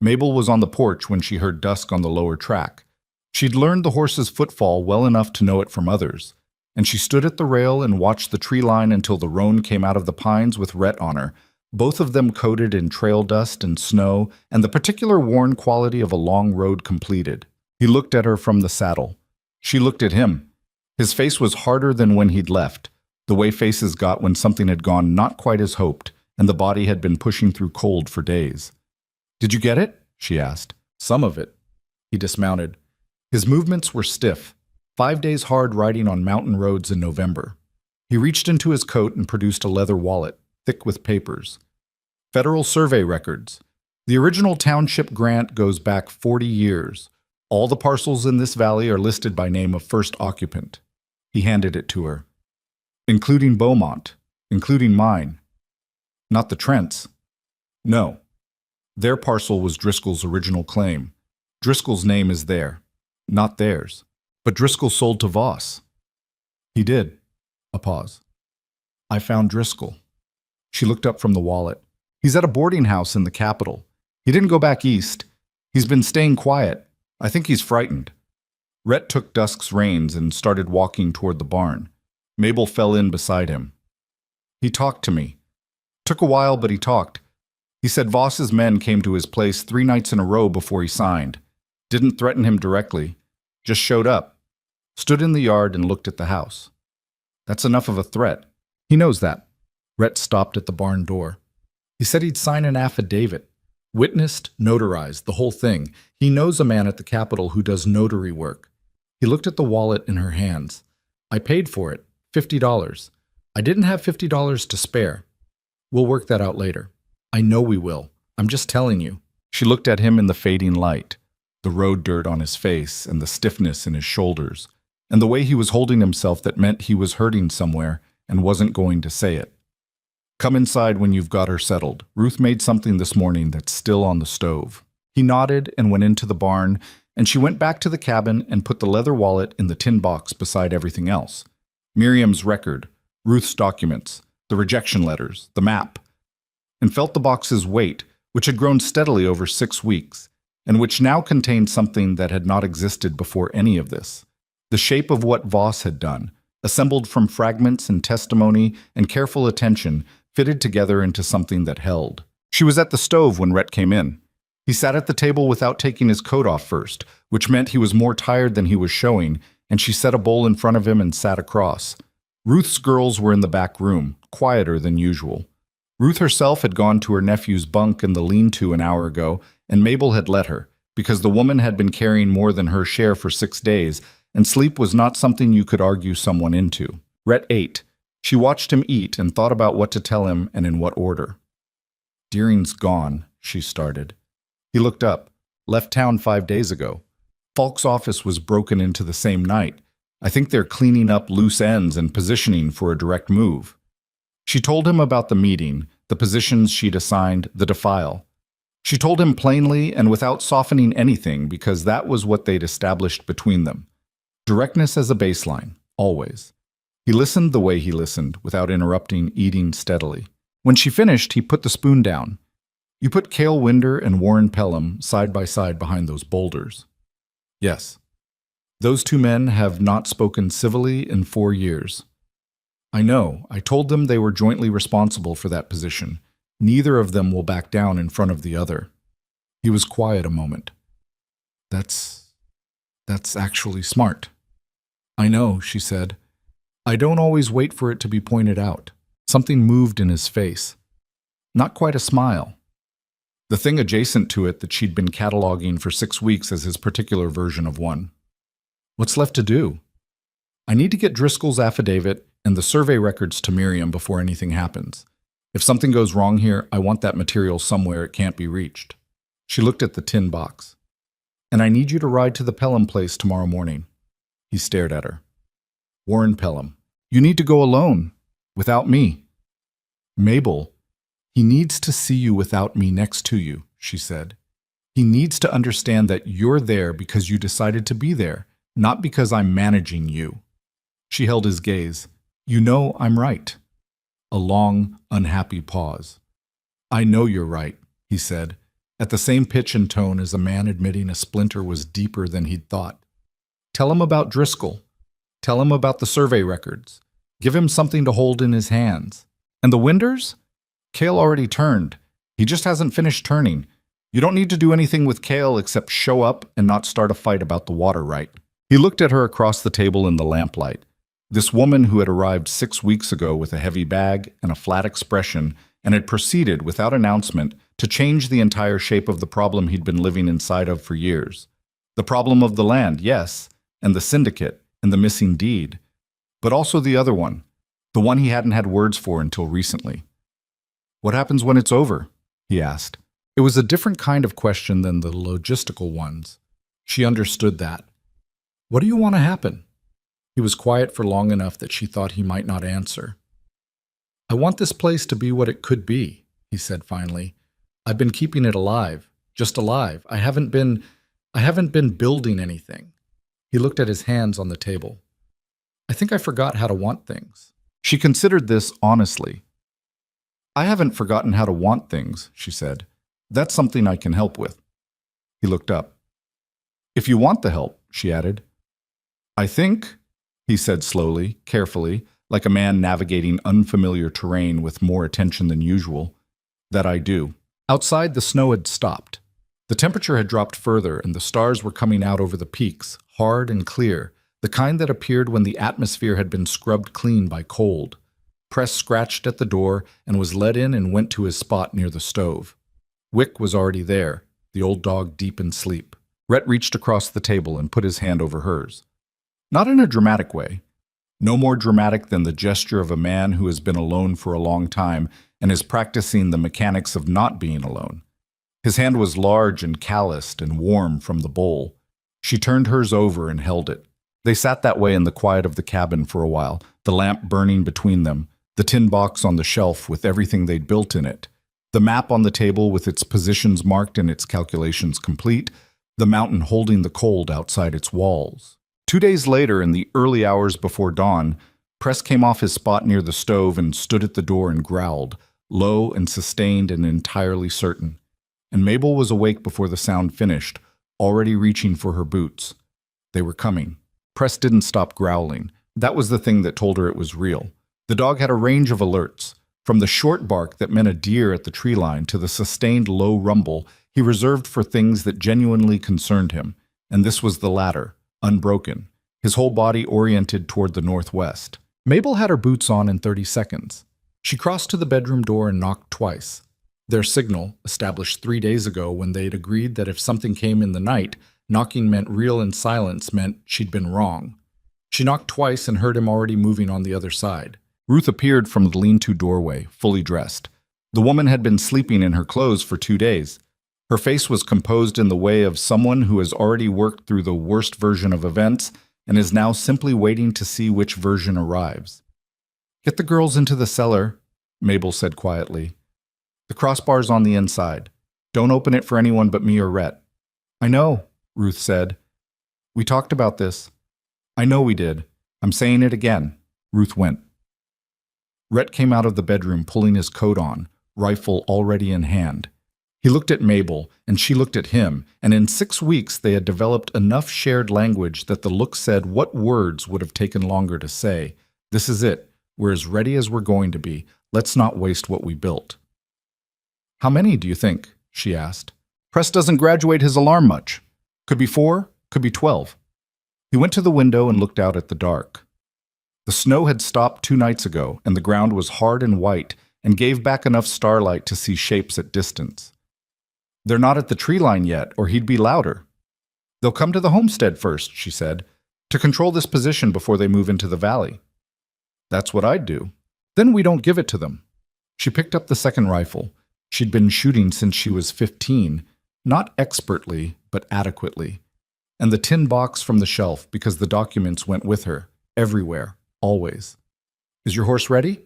Mabel was on the porch when she heard dusk on the lower track. She'd learned the horse's footfall well enough to know it from others, and she stood at the rail and watched the tree line until the roan came out of the pines with Rhett on her, both of them coated in trail dust and snow and the particular worn quality of a long road completed. He looked at her from the saddle. She looked at him. His face was harder than when he'd left, the way faces got when something had gone not quite as hoped, and the body had been pushing through cold for days. "Did you get it?" she asked. "Some of it." He dismounted. His movements were stiff. 5 days hard riding on mountain roads in November. He reached into his coat and produced a leather wallet, thick with papers. Federal survey records. The original township grant goes back 40 years. All the parcels in this valley are listed by name of first occupant. He handed it to her. "Including Beaumont, including mine. Not the Trents." "No. Their parcel was Driscoll's original claim. Driscoll's name is there, not theirs. But Driscoll sold to Voss." "He did." A pause. "I found Driscoll." She looked up from the wallet. "He's at a boarding house in the capital. He didn't go back east. He's been staying quiet. I think he's frightened." Rhett took Dusk's reins and started walking toward the barn. Mabel fell in beside him. "He talked to me. Took a while, but he talked. He said Voss's men came to his place 3 nights in a row before he signed. Didn't threaten him directly. Just showed up. Stood in the yard and looked at the house. That's enough of a threat. He knows that." Rhett stopped at the barn door. "He said he'd sign an affidavit. Witnessed, notarized, the whole thing. He knows a man at the Capitol who does notary work." He looked at the wallet in her hands. "I paid for it, $50. I didn't have $50 to spare. We'll work that out later." "I know we will. I'm just telling you." She looked at him in the fading light, the road dirt on his face and the stiffness in his shoulders, and the way he was holding himself that meant he was hurting somewhere and wasn't going to say it. "Come inside when you've got her settled. Ruth made something this morning that's still on the stove." He nodded and went into the barn, and she went back to the cabin and put the leather wallet in the tin box beside everything else. Miriam's record, Ruth's documents, the rejection letters, the map, and felt the box's weight, which had grown steadily over 6 weeks, and which now contained something that had not existed before any of this. The shape of what Voss had done, assembled from fragments and testimony and careful attention, fitted together into something that held. She was at the stove when Rhett came in. He sat at the table without taking his coat off first, which meant he was more tired than he was showing, and she set a bowl in front of him and sat across. Ruth's girls were in the back room, quieter than usual. Ruth herself had gone to her nephew's bunk in the lean-to an hour ago, and Mabel had let her, because the woman had been carrying more than her share for 6 days, and sleep was not something you could argue someone into. Rhett ate. She watched him eat and thought about what to tell him and in what order. "Deering's gone," she started. He looked up. "Left town 5 days ago. Falk's office was broken into the same night. I think they're cleaning up loose ends and positioning for a direct move." She told him about the meeting, the positions she'd assigned, the defile. She told him plainly and without softening anything, because that was what they'd established between them. Directness as a baseline, always. He listened the way he listened, without interrupting, eating steadily. When she finished, he put the spoon down. "You put Cale Winder and Warren Pelham side by side behind those boulders." "Yes. Those 2 men have not spoken civilly in 4 years. "I know. I told them they were jointly responsible for that position. Neither of them will back down in front of the other." He was quiet a moment. That's actually smart." "I know," she said. "I don't always wait for it to be pointed out." Something moved in his face. Not quite a smile. The thing adjacent to it that she'd been cataloging for 6 weeks as his particular version of one. "What's left to do?" "I need to get Driscoll's affidavit and the survey records to Miriam before anything happens. If something goes wrong here, I want that material somewhere it can't be reached." She looked at the tin box. "And I need you to ride to the Pelham place tomorrow morning." He stared at her. "Warren Pelham. You need to go alone, without me." "Mabel, he needs to see you without me next to you," she said. "He needs to understand that you're there because you decided to be there, not because I'm managing you." She held his gaze. "You know I'm right." A long, unhappy pause. "I know you're right," he said, at the same pitch and tone as a man admitting a splinter was deeper than he'd thought. "Tell him about Driscoll. Tell him about the survey records. Give him something to hold in his hands. And the Winders? Cale already turned. He just hasn't finished turning. You don't need to do anything with Cale except show up and not start a fight about the water right." He looked at her across the table in the lamplight. This woman who had arrived 6 weeks ago with a heavy bag and a flat expression and had proceeded, without announcement, to change the entire shape of the problem he'd been living inside of for years. The problem of the land, yes, and the syndicate, and the missing deed, but also the other one, the one he hadn't had words for until recently. "What happens when it's over?" he asked. It was a different kind of question than the logistical ones. She understood that. "What do you want to happen?" He was quiet for long enough that she thought he might not answer. "I want this place to be what it could be," he said finally. "I've been keeping it alive, just alive. I haven't been building anything." He looked at his hands on the table. "I think I forgot how to want things." She considered this honestly. "I haven't forgotten how to want things," she said. "That's something I can help with." He looked up. "If you want the help," she added. "I think," he said slowly, carefully, like a man navigating unfamiliar terrain with more attention than usual, "that I do." Outside, the snow had stopped. The temperature had dropped further, and the stars were coming out over the peaks, hard and clear, the kind that appeared when the atmosphere had been scrubbed clean by cold. Press scratched at the door and was let in and went to his spot near the stove. Wick was already there, the old dog deep in sleep. Rhett reached across the table and put his hand over hers. Not in a dramatic way. No more dramatic than the gesture of a man who has been alone for a long time and is practicing the mechanics of not being alone. His hand was large and calloused and warm from the bowl. She turned hers over and held it. They sat that way in the quiet of the cabin for a while, the lamp burning between them, the tin box on the shelf with everything they'd built in it, the map on the table with its positions marked and its calculations complete, the mountain holding the cold outside its walls. 2 days later, in the early hours before dawn, Press came off his spot near the stove and stood at the door and growled, low and sustained and entirely certain. And Mabel was awake before the sound finished, already reaching for her boots. They were coming. Press didn't stop growling. That was the thing that told her it was real. The dog had a range of alerts. From the short bark that meant a deer at the tree line to the sustained low rumble he reserved for things that genuinely concerned him, and this was the latter, unbroken, his whole body oriented toward the northwest. Mabel had her boots on in 30 seconds. She crossed to the bedroom door and knocked twice. Their signal, established 3 days ago when they'd agreed that if something came in the night, knocking meant real and silence meant she'd been wrong. She knocked twice and heard him already moving on the other side. Ruth appeared from the lean-to doorway, fully dressed. The woman had been sleeping in her clothes for 2 days. Her face was composed in the way of someone who has already worked through the worst version of events and is now simply waiting to see which version arrives. "Get the girls into the cellar," Mabel said quietly. "The crossbar's on the inside. Don't open it for anyone but me or Rhett." "I know," Ruth said. "We talked about this." "I know we did. I'm saying it again." Ruth went. Rhett came out of the bedroom pulling his coat on, rifle already in hand. He looked at Mabel, and she looked at him, and in 6 weeks they had developed enough shared language that the look said what words would have taken longer to say. "This is it. We're as ready as we're going to be. Let's not waste what we built." "How many, do you think?" she asked. "Press doesn't graduate his alarm much. Could be 4, could be 12. He went to the window and looked out at the dark. The snow had stopped 2 nights ago, and the ground was hard and white and gave back enough starlight to see shapes at distance. "They're not at the tree line yet, or he'd be louder." "They'll come to the homestead first," she said, "to control this position before they move into the valley." "That's what I'd do. Then we don't give it to them." She picked up the second rifle. She'd been shooting since she was 15, not expertly, but adequately. And the tin box from the shelf, because the documents went with her, everywhere, always. "Is your horse ready?"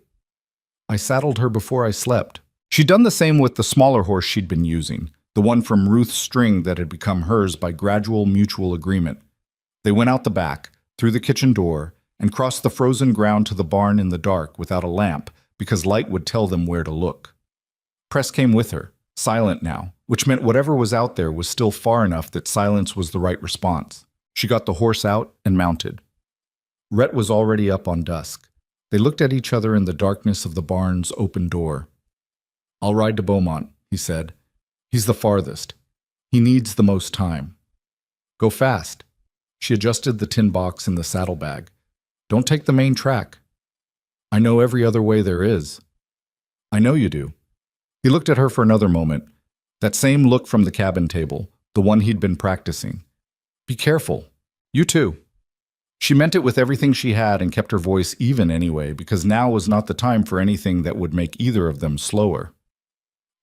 "I saddled her before I slept." She'd done the same with the smaller horse she'd been using, the one from Ruth's string that had become hers by gradual mutual agreement. They went out the back, through the kitchen door, and crossed the frozen ground to the barn in the dark without a lamp, because light would tell them where to look. Press came with her, silent now, which meant whatever was out there was still far enough that silence was the right response. She got the horse out and mounted. Rhett was already up on dusk. They looked at each other in the darkness of the barn's open door. "I'll ride to Beaumont," he said. "He's the farthest. He needs the most time." "Go fast." She adjusted the tin box in the saddlebag. Don't take the main track. I know every other way there is. I know you do. He looked at her for another moment. That same look from the cabin table, the one he'd been practicing. Be careful. You too. She meant it with everything she had and kept her voice even anyway, because now was not the time for anything that would make either of them slower.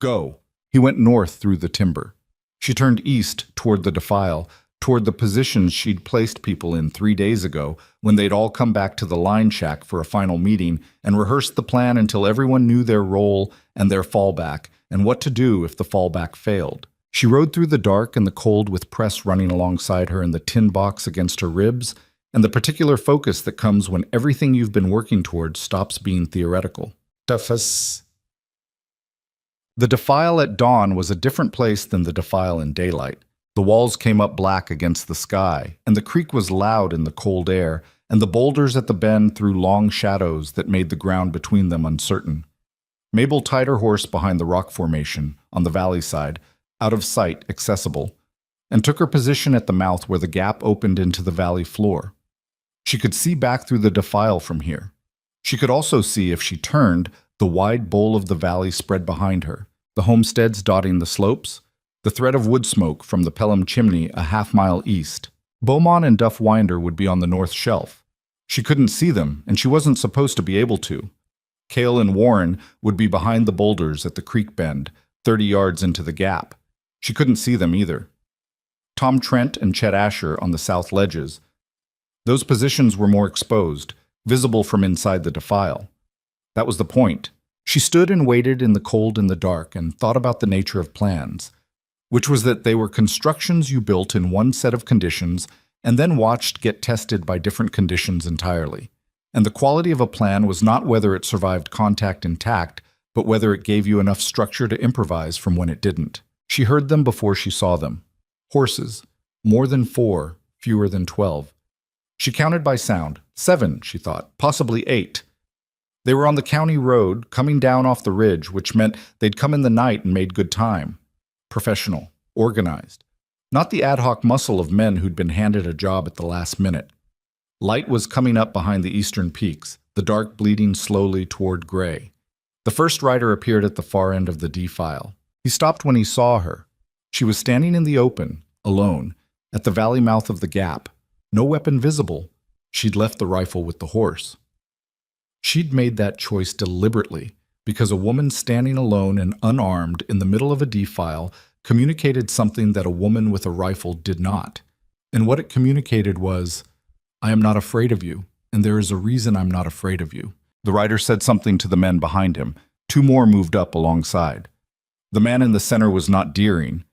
Go. He went north through the timber. She turned east toward the defile, toward the positions she'd placed people in 3 days ago when they'd all come back to the line shack for a final meeting and rehearsed the plan until everyone knew their role and their fallback and what to do if the fallback failed. She rode through the dark and the cold with Press running alongside her and the tin box against her ribs, and the particular focus that comes when everything you've been working towards stops being theoretical. The defile at dawn was a different place than the defile in daylight. The walls came up black against the sky, and the creek was loud in the cold air, and the boulders at the bend threw long shadows that made the ground between them uncertain. Mabel tied her horse behind the rock formation, on the valley side, out of sight, accessible, and took her position at the mouth where the gap opened into the valley floor. She could see back through the defile from here. She could also see, if she turned, the wide bowl of the valley spread behind her, the homesteads dotting the slopes, the thread of wood smoke from the Pelham chimney a half-mile east. Beaumont and Duff Winder would be on the north shelf. She couldn't see them, and she wasn't supposed to be able to. Cale and Warren would be behind the boulders at the creek bend, 30 yards into the gap. She couldn't see them either. Tom Trent and Chet Asher on the south ledges. Those positions were more exposed, visible from inside the defile. That was the point. She stood and waited in the cold and the dark and thought about the nature of plans, which was that they were constructions you built in one set of conditions and then watched get tested by different conditions entirely. And the quality of a plan was not whether it survived contact intact, but whether it gave you enough structure to improvise from when it didn't. She heard them before she saw them. Horses. More than 4, fewer than 12. She counted by sound. 7, she thought, possibly 8. They were on the county road, coming down off the ridge, which meant they'd come in the night and made good time. Professional, organized. Not the ad hoc muscle of men who'd been handed a job at the last minute. Light was coming up behind the eastern peaks, the dark bleeding slowly toward gray. The first rider appeared at the far end of the defile. He stopped when he saw her. She was standing in the open, alone, at the valley mouth of the gap. No weapon visible. She'd left the rifle with the horse. She'd made that choice deliberately, because a woman standing alone and unarmed in the middle of a defile communicated something that a woman with a rifle did not. And what it communicated was, I am not afraid of you, and there is a reason I'm not afraid of you. The rider said something to the men behind him. 2 more moved up alongside. The man in the center was not Deering.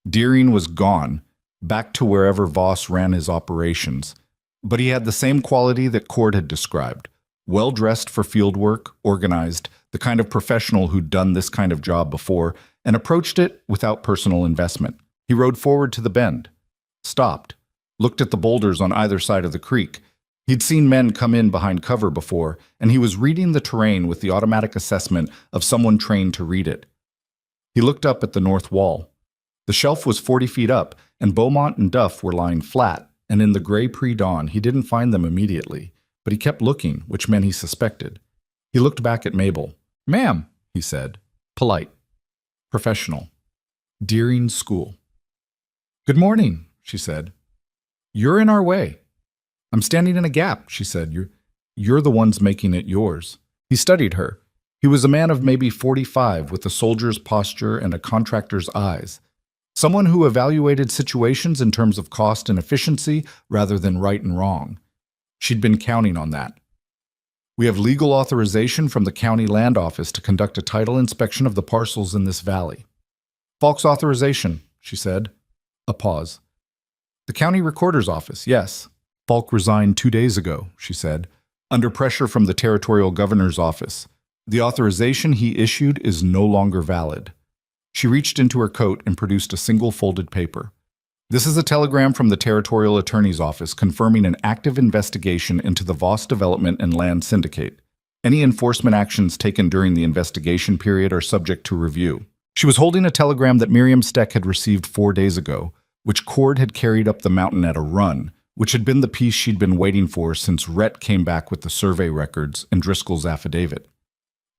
Deering was gone, back to wherever Voss ran his operations. But he had the same quality that Cord had described. Well-dressed for field work, organized, the kind of professional who'd done this kind of job before, and approached it without personal investment. He rode forward to the bend, stopped, looked at the boulders on either side of the creek. He'd seen men come in behind cover before, and he was reading the terrain with the automatic assessment of someone trained to read it. He looked up at the north wall. The shelf was 40 feet up, and Beaumont and Duff were lying flat, and in the gray pre-dawn he didn't find them immediately, but he kept looking, which meant he suspected. He looked back at Mabel. "Ma'am," he said. Polite. Professional. Deering School. "Good morning," she said. "You're in our way." "I'm standing in a gap," she said. You're the ones making it yours." He studied her. He was a man of maybe 45 with a soldier's posture and a contractor's eyes. Someone who evaluated situations in terms of cost and efficiency rather than right and wrong. She'd been counting on that. "We have legal authorization from the county land office to conduct a title inspection of the parcels in this valley." "Falk's authorization," she said. A pause. "The county recorder's office, yes." "Falk resigned 2 days ago," she said, "under pressure from the territorial governor's office. The authorization he issued is no longer valid." She reached into her coat and produced a single folded paper. "This is a telegram from the territorial attorney's office confirming an active investigation into the Voss Development and Land Syndicate. Any enforcement actions taken during the investigation period are subject to review." She was holding a telegram that Miriam Steck had received 4 days ago, which Cord had carried up the mountain at a run, which had been the piece she'd been waiting for since Rhett came back with the survey records and Driscoll's affidavit.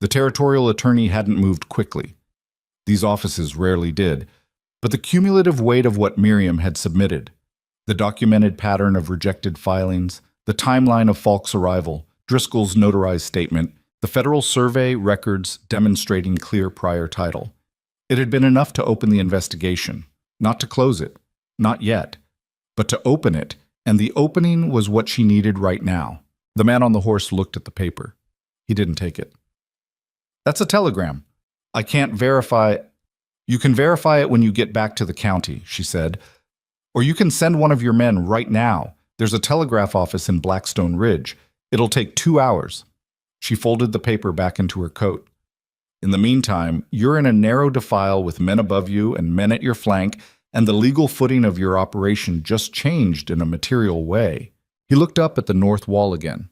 The territorial attorney hadn't moved quickly. These offices rarely did, but the cumulative weight of what Miriam had submitted, the documented pattern of rejected filings, the timeline of Falk's arrival, Driscoll's notarized statement, the federal survey records demonstrating clear prior title. It had been enough to open the investigation, not to close it, not yet, but to open it, and the opening was what she needed right now. The man on the horse looked at the paper. He didn't take it. "That's a telegram. I can't verify." "You can verify it when you get back to the county," she said. "Or you can send one of your men right now. There's a telegraph office in Blackstone Ridge. It'll take 2 hours." She folded the paper back into her coat. "In the meantime, you're in a narrow defile with men above you and men at your flank, and the legal footing of your operation just changed in a material way." He looked up at the north wall again.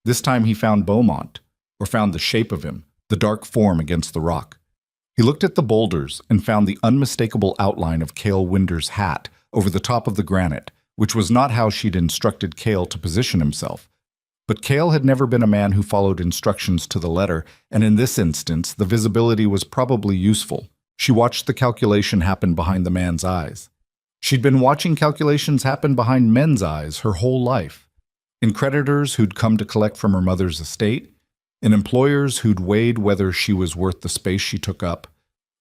This time he found Beaumont, or found the shape of him, the dark form against the rock. He looked at the boulders and found the unmistakable outline of Cale Winder's hat over the top of the granite, which was not how she'd instructed Cale to position himself. But Cale had never been a man who followed instructions to the letter, and in this instance, the visibility was probably useful. She watched the calculation happen behind the man's eyes. She'd been watching calculations happen behind men's eyes her whole life. In creditors who'd come to collect from her mother's estate, in employers who'd weighed whether she was worth the space she took up,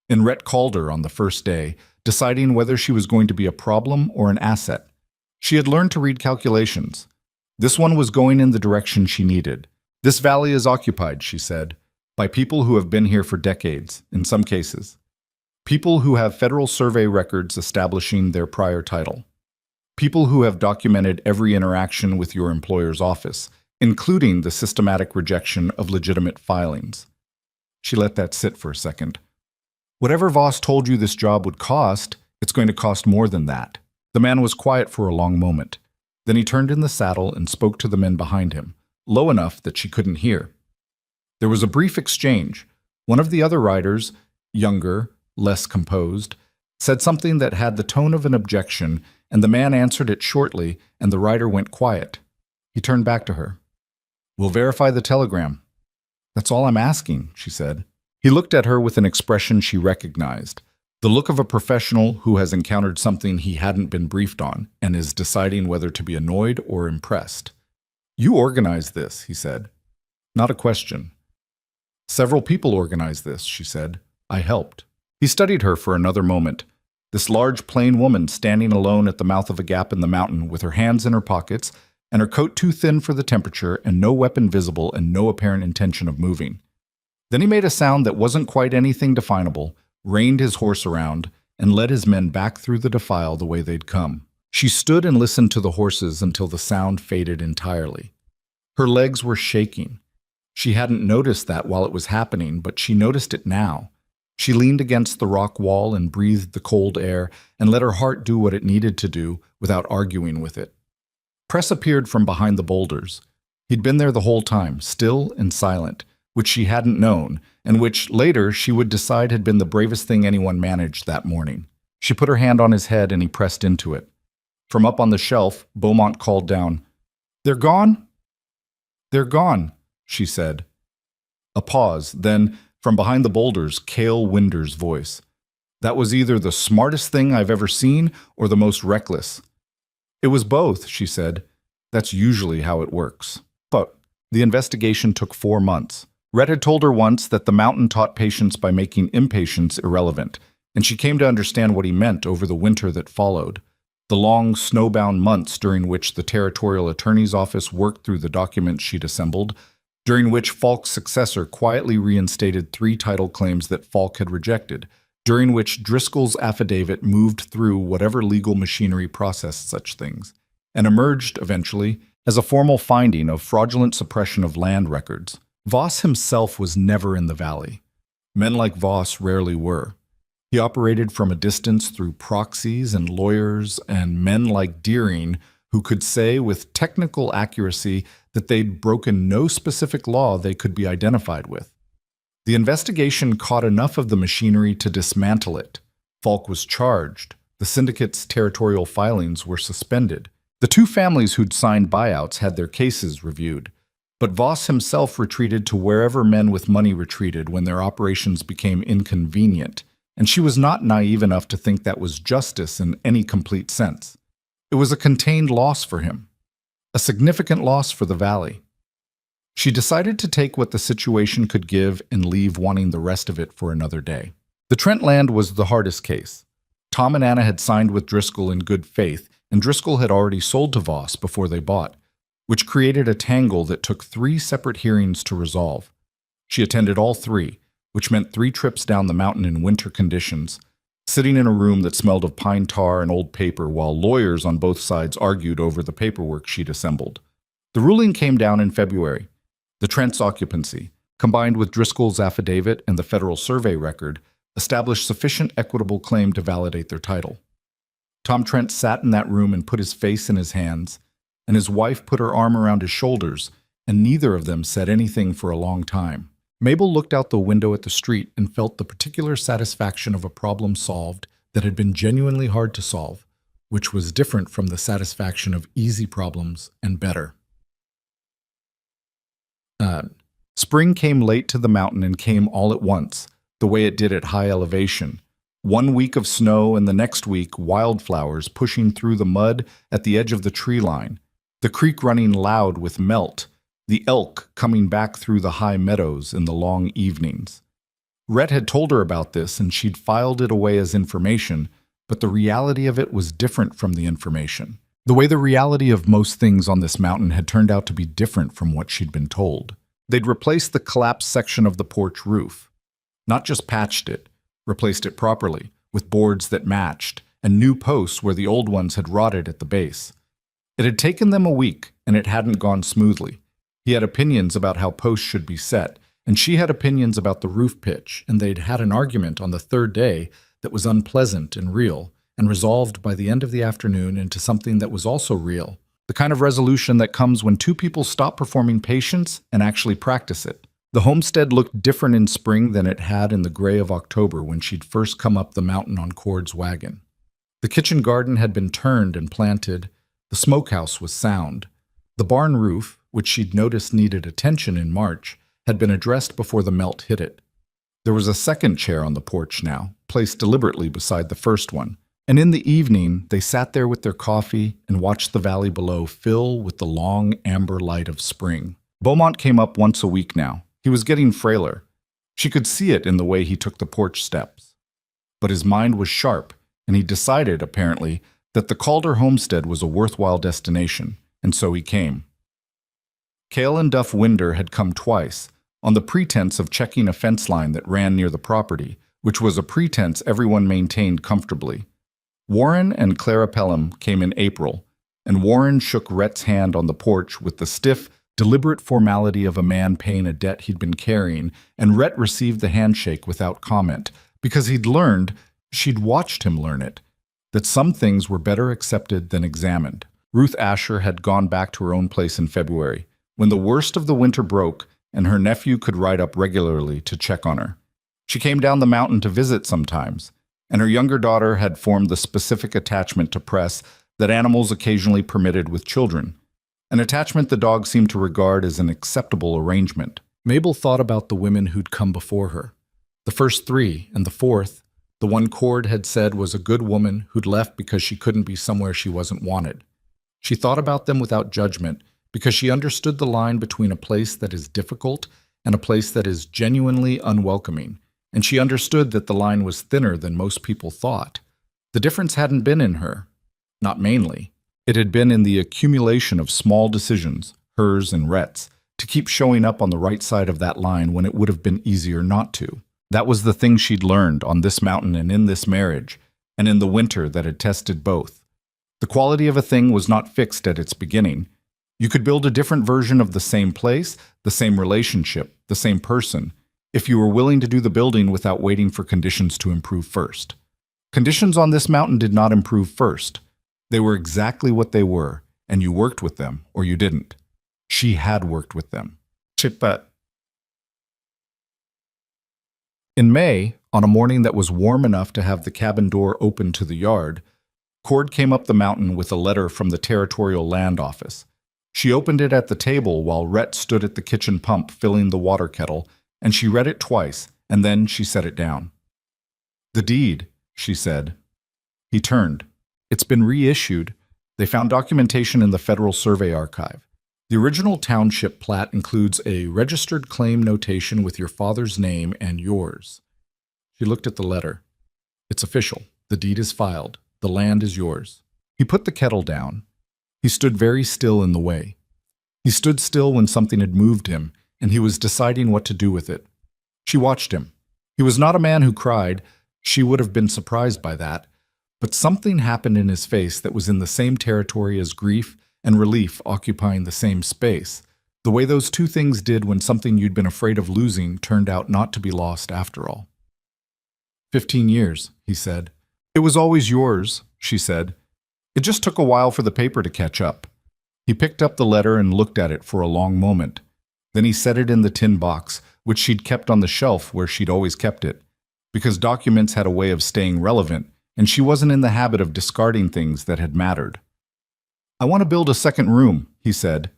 in Rhett Calder on the first day, deciding whether she was going to be a problem or an asset. She had learned to read calculations. This one was going in the direction she needed. "This valley is occupied," she said, "by people who have been here for decades, in some cases. People who have federal survey records establishing their prior title. People who have documented every interaction with your employer's office, including the systematic rejection of legitimate filings." She let that sit for a second. "Whatever Voss told you this job would cost, it's going to cost more than that." The man was quiet for a long moment. Then he turned in the saddle and spoke to the men behind him, low enough that she couldn't hear. There was a brief exchange. One of the other riders, younger, less composed, said something that had the tone of an objection, and the man answered it shortly, and the rider went quiet. He turned back to her. "We'll verify the telegram." "That's all I'm asking," she said. He looked at her with an expression she recognized, the look of a professional who has encountered something he hadn't been briefed on and is deciding whether to be annoyed or impressed. "You organized this," he said. "Not a question." "Several people organized this," she said. "I helped." He studied her for another moment. This large, plain woman standing alone at the mouth of a gap in the mountain with her hands in her pockets and her coat too thin for the temperature and no weapon visible and no apparent intention of moving. Then he made a sound that wasn't quite anything definable, reined his horse around, and led his men back through the defile the way they'd come. She stood and listened to the horses until the sound faded entirely. Her legs were shaking. She hadn't noticed that while it was happening, but she noticed it now. She leaned against the rock wall and breathed the cold air and let her heart do what it needed to do without arguing with it. Press appeared from behind the boulders. He'd been there the whole time, still and silent, which she hadn't known, and which later she would decide had been the bravest thing anyone managed that morning. She put her hand on his head and he pressed into it. From up on the shelf, Beaumont called down, "They're gone?" "They're gone," she said. A pause, then, from behind the boulders, Cale Winder's voice. "That was either the smartest thing I've ever seen or the most reckless." "It was both," she said. "That's usually how it works." But the investigation took 4 months. Rhett had told her once that the mountain taught patience by making impatience irrelevant, and she came to understand what he meant over the winter that followed. The long, snowbound months during which the territorial attorney's office worked through the documents she'd assembled, during which Falk's successor quietly reinstated 3 title claims that Falk had rejected, during which Driscoll's affidavit moved through whatever legal machinery processed such things, and emerged, eventually, as a formal finding of fraudulent suppression of land records. Voss himself was never in the valley. Men like Voss rarely were. He operated from a distance through proxies and lawyers and men like Deering who could say with technical accuracy that they'd broken no specific law they could be identified with. The investigation caught enough of the machinery to dismantle it. Falk was charged. The syndicate's territorial filings were suspended. The two families who'd signed buyouts had their cases reviewed, but Voss himself retreated to wherever men with money retreated when their operations became inconvenient, and she was not naive enough to think that was justice in any complete sense. It was a contained loss for him, a significant loss for the valley. She decided to take what the situation could give and leave wanting the rest of it for another day. The Trent land was the hardest case. Tom and Anna had signed with Driscoll in good faith, and Driscoll had already sold to Voss before they bought, which created a tangle that took 3 separate hearings to resolve. She attended all 3, which meant 3 trips down the mountain in winter conditions, sitting in a room that smelled of pine tar and old paper while lawyers on both sides argued over the paperwork she'd assembled. The ruling came down in February. The Trent's occupancy, combined with Driscoll's affidavit and the federal survey record, established sufficient equitable claim to validate their title. Tom Trent sat in that room and put his face in his hands, and his wife put her arm around his shoulders, and neither of them said anything for a long time. Mabel looked out the window at the street and felt the particular satisfaction of a problem solved that had been genuinely hard to solve, which was different from the satisfaction of easy problems and better. Spring came late to the mountain and came all at once, the way it did at high elevation. 1 week of snow and the next week wildflowers pushing through the mud at the edge of the tree line, the creek running loud with melt, the elk coming back through the high meadows in the long evenings. Rhett had told her about this and she'd filed it away as information, but the reality of it was different from the information. The way the reality of most things on this mountain had turned out to be different from what she'd been told. They'd replaced the collapsed section of the porch roof. Not just patched it, replaced it properly, with boards that matched, and new posts where the old ones had rotted at the base. It had taken them a week, and it hadn't gone smoothly. He had opinions about how posts should be set, and she had opinions about the roof pitch, and they'd had an argument on the 3rd day that was unpleasant and real, and resolved by the end of the afternoon into something that was also real. The kind of resolution that comes when 2 people stop performing patience and actually practice it. The homestead looked different in spring than it had in the gray of October when she'd first come up the mountain on Cord's wagon. The kitchen garden had been turned and planted. The smokehouse was sound. The barn roof, which she'd noticed needed attention in March, had been addressed before the melt hit it. There was a second chair on the porch now, placed deliberately beside the first one, and in the evening they sat there with their coffee and watched the valley below fill with the long amber light of spring. Beaumont came up once a week now. He was getting frailer. She could see it in the way he took the porch steps. But his mind was sharp, and he decided, apparently, that the Calder homestead was a worthwhile destination, and so he came. Cale and Duff Winder had come twice, on the pretense of checking a fence line that ran near the property, which was a pretense everyone maintained comfortably. Warren and Clara Pelham came in April, and Warren shook Rhett's hand on the porch with the stiff, deliberate formality of a man paying a debt he'd been carrying, and Rhett received the handshake without comment, because he'd learned, she'd watched him learn it, that some things were better accepted than examined. Ruth Asher had gone back to her own place in February, when the worst of the winter broke and her nephew could ride up regularly to check on her. She came down the mountain to visit sometimes, and her younger daughter had formed the specific attachment to press that animals occasionally permitted with children, an attachment the dog seemed to regard as an acceptable arrangement. Mabel thought about the women who'd come before her. The first 3 and the 4th, the one Cord had said was a good woman who'd left because she couldn't be somewhere she wasn't wanted. She thought about them without judgment because she understood the line between a place that is difficult and a place that is genuinely unwelcoming, and she understood that the line was thinner than most people thought. The difference hadn't been in her, not mainly. It had been in the accumulation of small decisions, hers and Rhett's, to keep showing up on the right side of that line when it would have been easier not to. That was the thing she'd learned on this mountain and in this marriage, and in the winter that had tested both. The quality of a thing was not fixed at its beginning. You could build a different version of the same place, the same relationship, the same person, if you were willing to do the building without waiting for conditions to improve first. Conditions on this mountain did not improve first. They were exactly what they were, and you worked with them, or you didn't. She had worked with them. But in May, on a morning that was warm enough to have the cabin door open to the yard, Cord came up the mountain with a letter from the Territorial Land Office. She opened it at the table while Rhett stood at the kitchen pump filling the water kettle, and she read it twice, and then she set it down. "The deed," she said. He turned. "It's been reissued. They found documentation in the Federal Survey Archive. The original township plat includes a registered claim notation with your father's name and yours." She looked at the letter. "It's official. The deed is filed. The land is yours." He put the kettle down. He stood very still in the way. He stood still when something had moved him, and he was deciding what to do with it. She watched him. He was not a man who cried. She would have been surprised by that. But something happened in his face that was in the same territory as grief and relief occupying the same space, the way those two things did when something you'd been afraid of losing turned out not to be lost after all. 15 years, he said. "It was always yours," she said. "It just took a while for the paper to catch up." He picked up the letter and looked at it for a long moment. Then he set it in the tin box, which she'd kept on the shelf where she'd always kept it, because documents had a way of staying relevant, and she wasn't in the habit of discarding things that had mattered. "I want to build a second room," he said.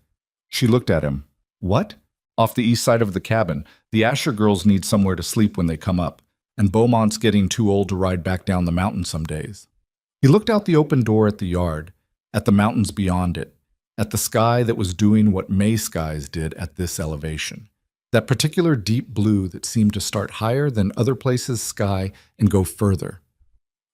She looked at him. "What?" "Off the east side of the cabin. The Asher girls need somewhere to sleep when they come up, and Beaumont's getting too old to ride back down the mountain some days." He looked out the open door at the yard, at the mountains beyond it, at the sky that was doing what May skies did at this elevation, that particular deep blue that seemed to start higher than other places' sky and go further.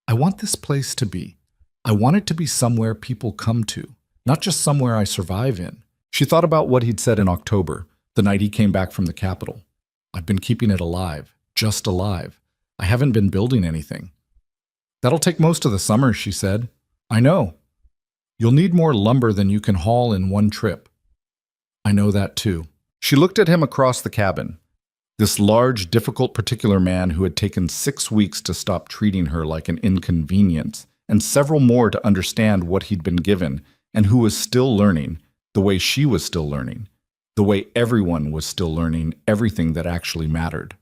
"I want this place to be. I want it to be somewhere people come to, not just somewhere I survive in." She thought about what he'd said in October, the night he came back from the capital. "I've been keeping it alive, just alive. I haven't been building anything." "That'll take most of the summer," she said. "I know. You'll need more lumber than you can haul in one trip." "I know that too." She looked at him across the cabin. This large, difficult, particular man who had taken 6 weeks to stop treating her like an inconvenience, and several more to understand what he'd been given, and who was still learning, the way she was still learning, the way everyone was still learning everything that actually mattered.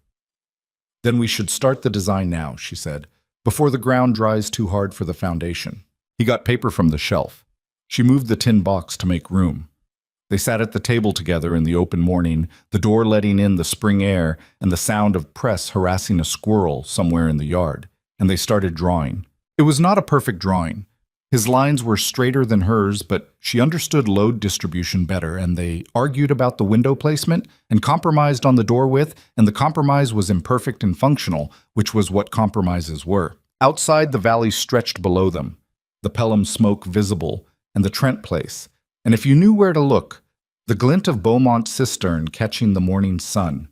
"Then we should start the design now," she said, "before the ground dries too hard for the foundation." He got paper from the shelf. She moved the tin box to make room. They sat at the table together in the open morning, the door letting in the spring air and the sound of Press harassing a squirrel somewhere in the yard, and they started drawing. It was not a perfect drawing. His lines were straighter than hers, but she understood load distribution better, and they argued about the window placement and compromised on the door width, and the compromise was imperfect and functional, which was what compromises were. Outside, the valley stretched below them, the Pelham smoke visible, and the Trent place. And if you knew where to look, the glint of Beaumont cistern catching the morning sun,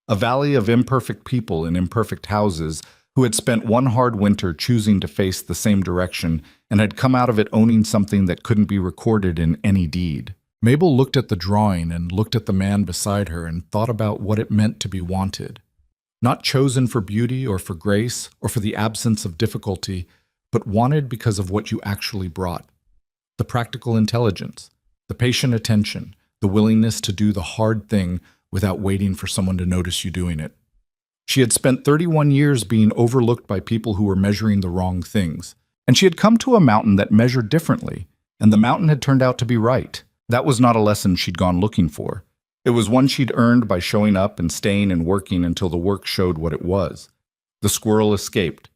a valley of imperfect people in imperfect houses who had spent one hard winter choosing to face the same direction and had come out of it owning something that couldn't be recorded in any deed. Mabel looked at the drawing and looked at the man beside her and thought about what it meant to be wanted. Not chosen for beauty or for grace or for the absence of difficulty, but wanted because of what you actually brought. The practical intelligence, the patient attention, the willingness to do the hard thing without waiting for someone to notice you doing it. She had spent 31 years being overlooked by people who were measuring the wrong things, and she had come to a mountain that measured differently, and the mountain had turned out to be right. That was not a lesson she'd gone looking for. It was one she'd earned by showing up and staying and working until the work showed what it was. The squirrel escaped.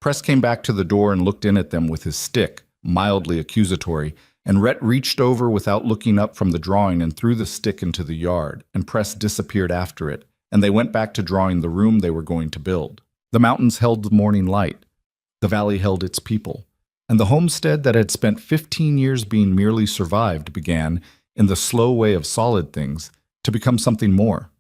Press came back to the door and looked in at them with his stick, mildly accusatory, and Rhett reached over without looking up from the drawing and threw the stick into the yard, and Press disappeared after it, and they went back to drawing the room they were going to build. The mountains held the morning light. The valley held its people. And the homestead that had spent 15 years being merely survived began, in the slow way of solid things, to become something more.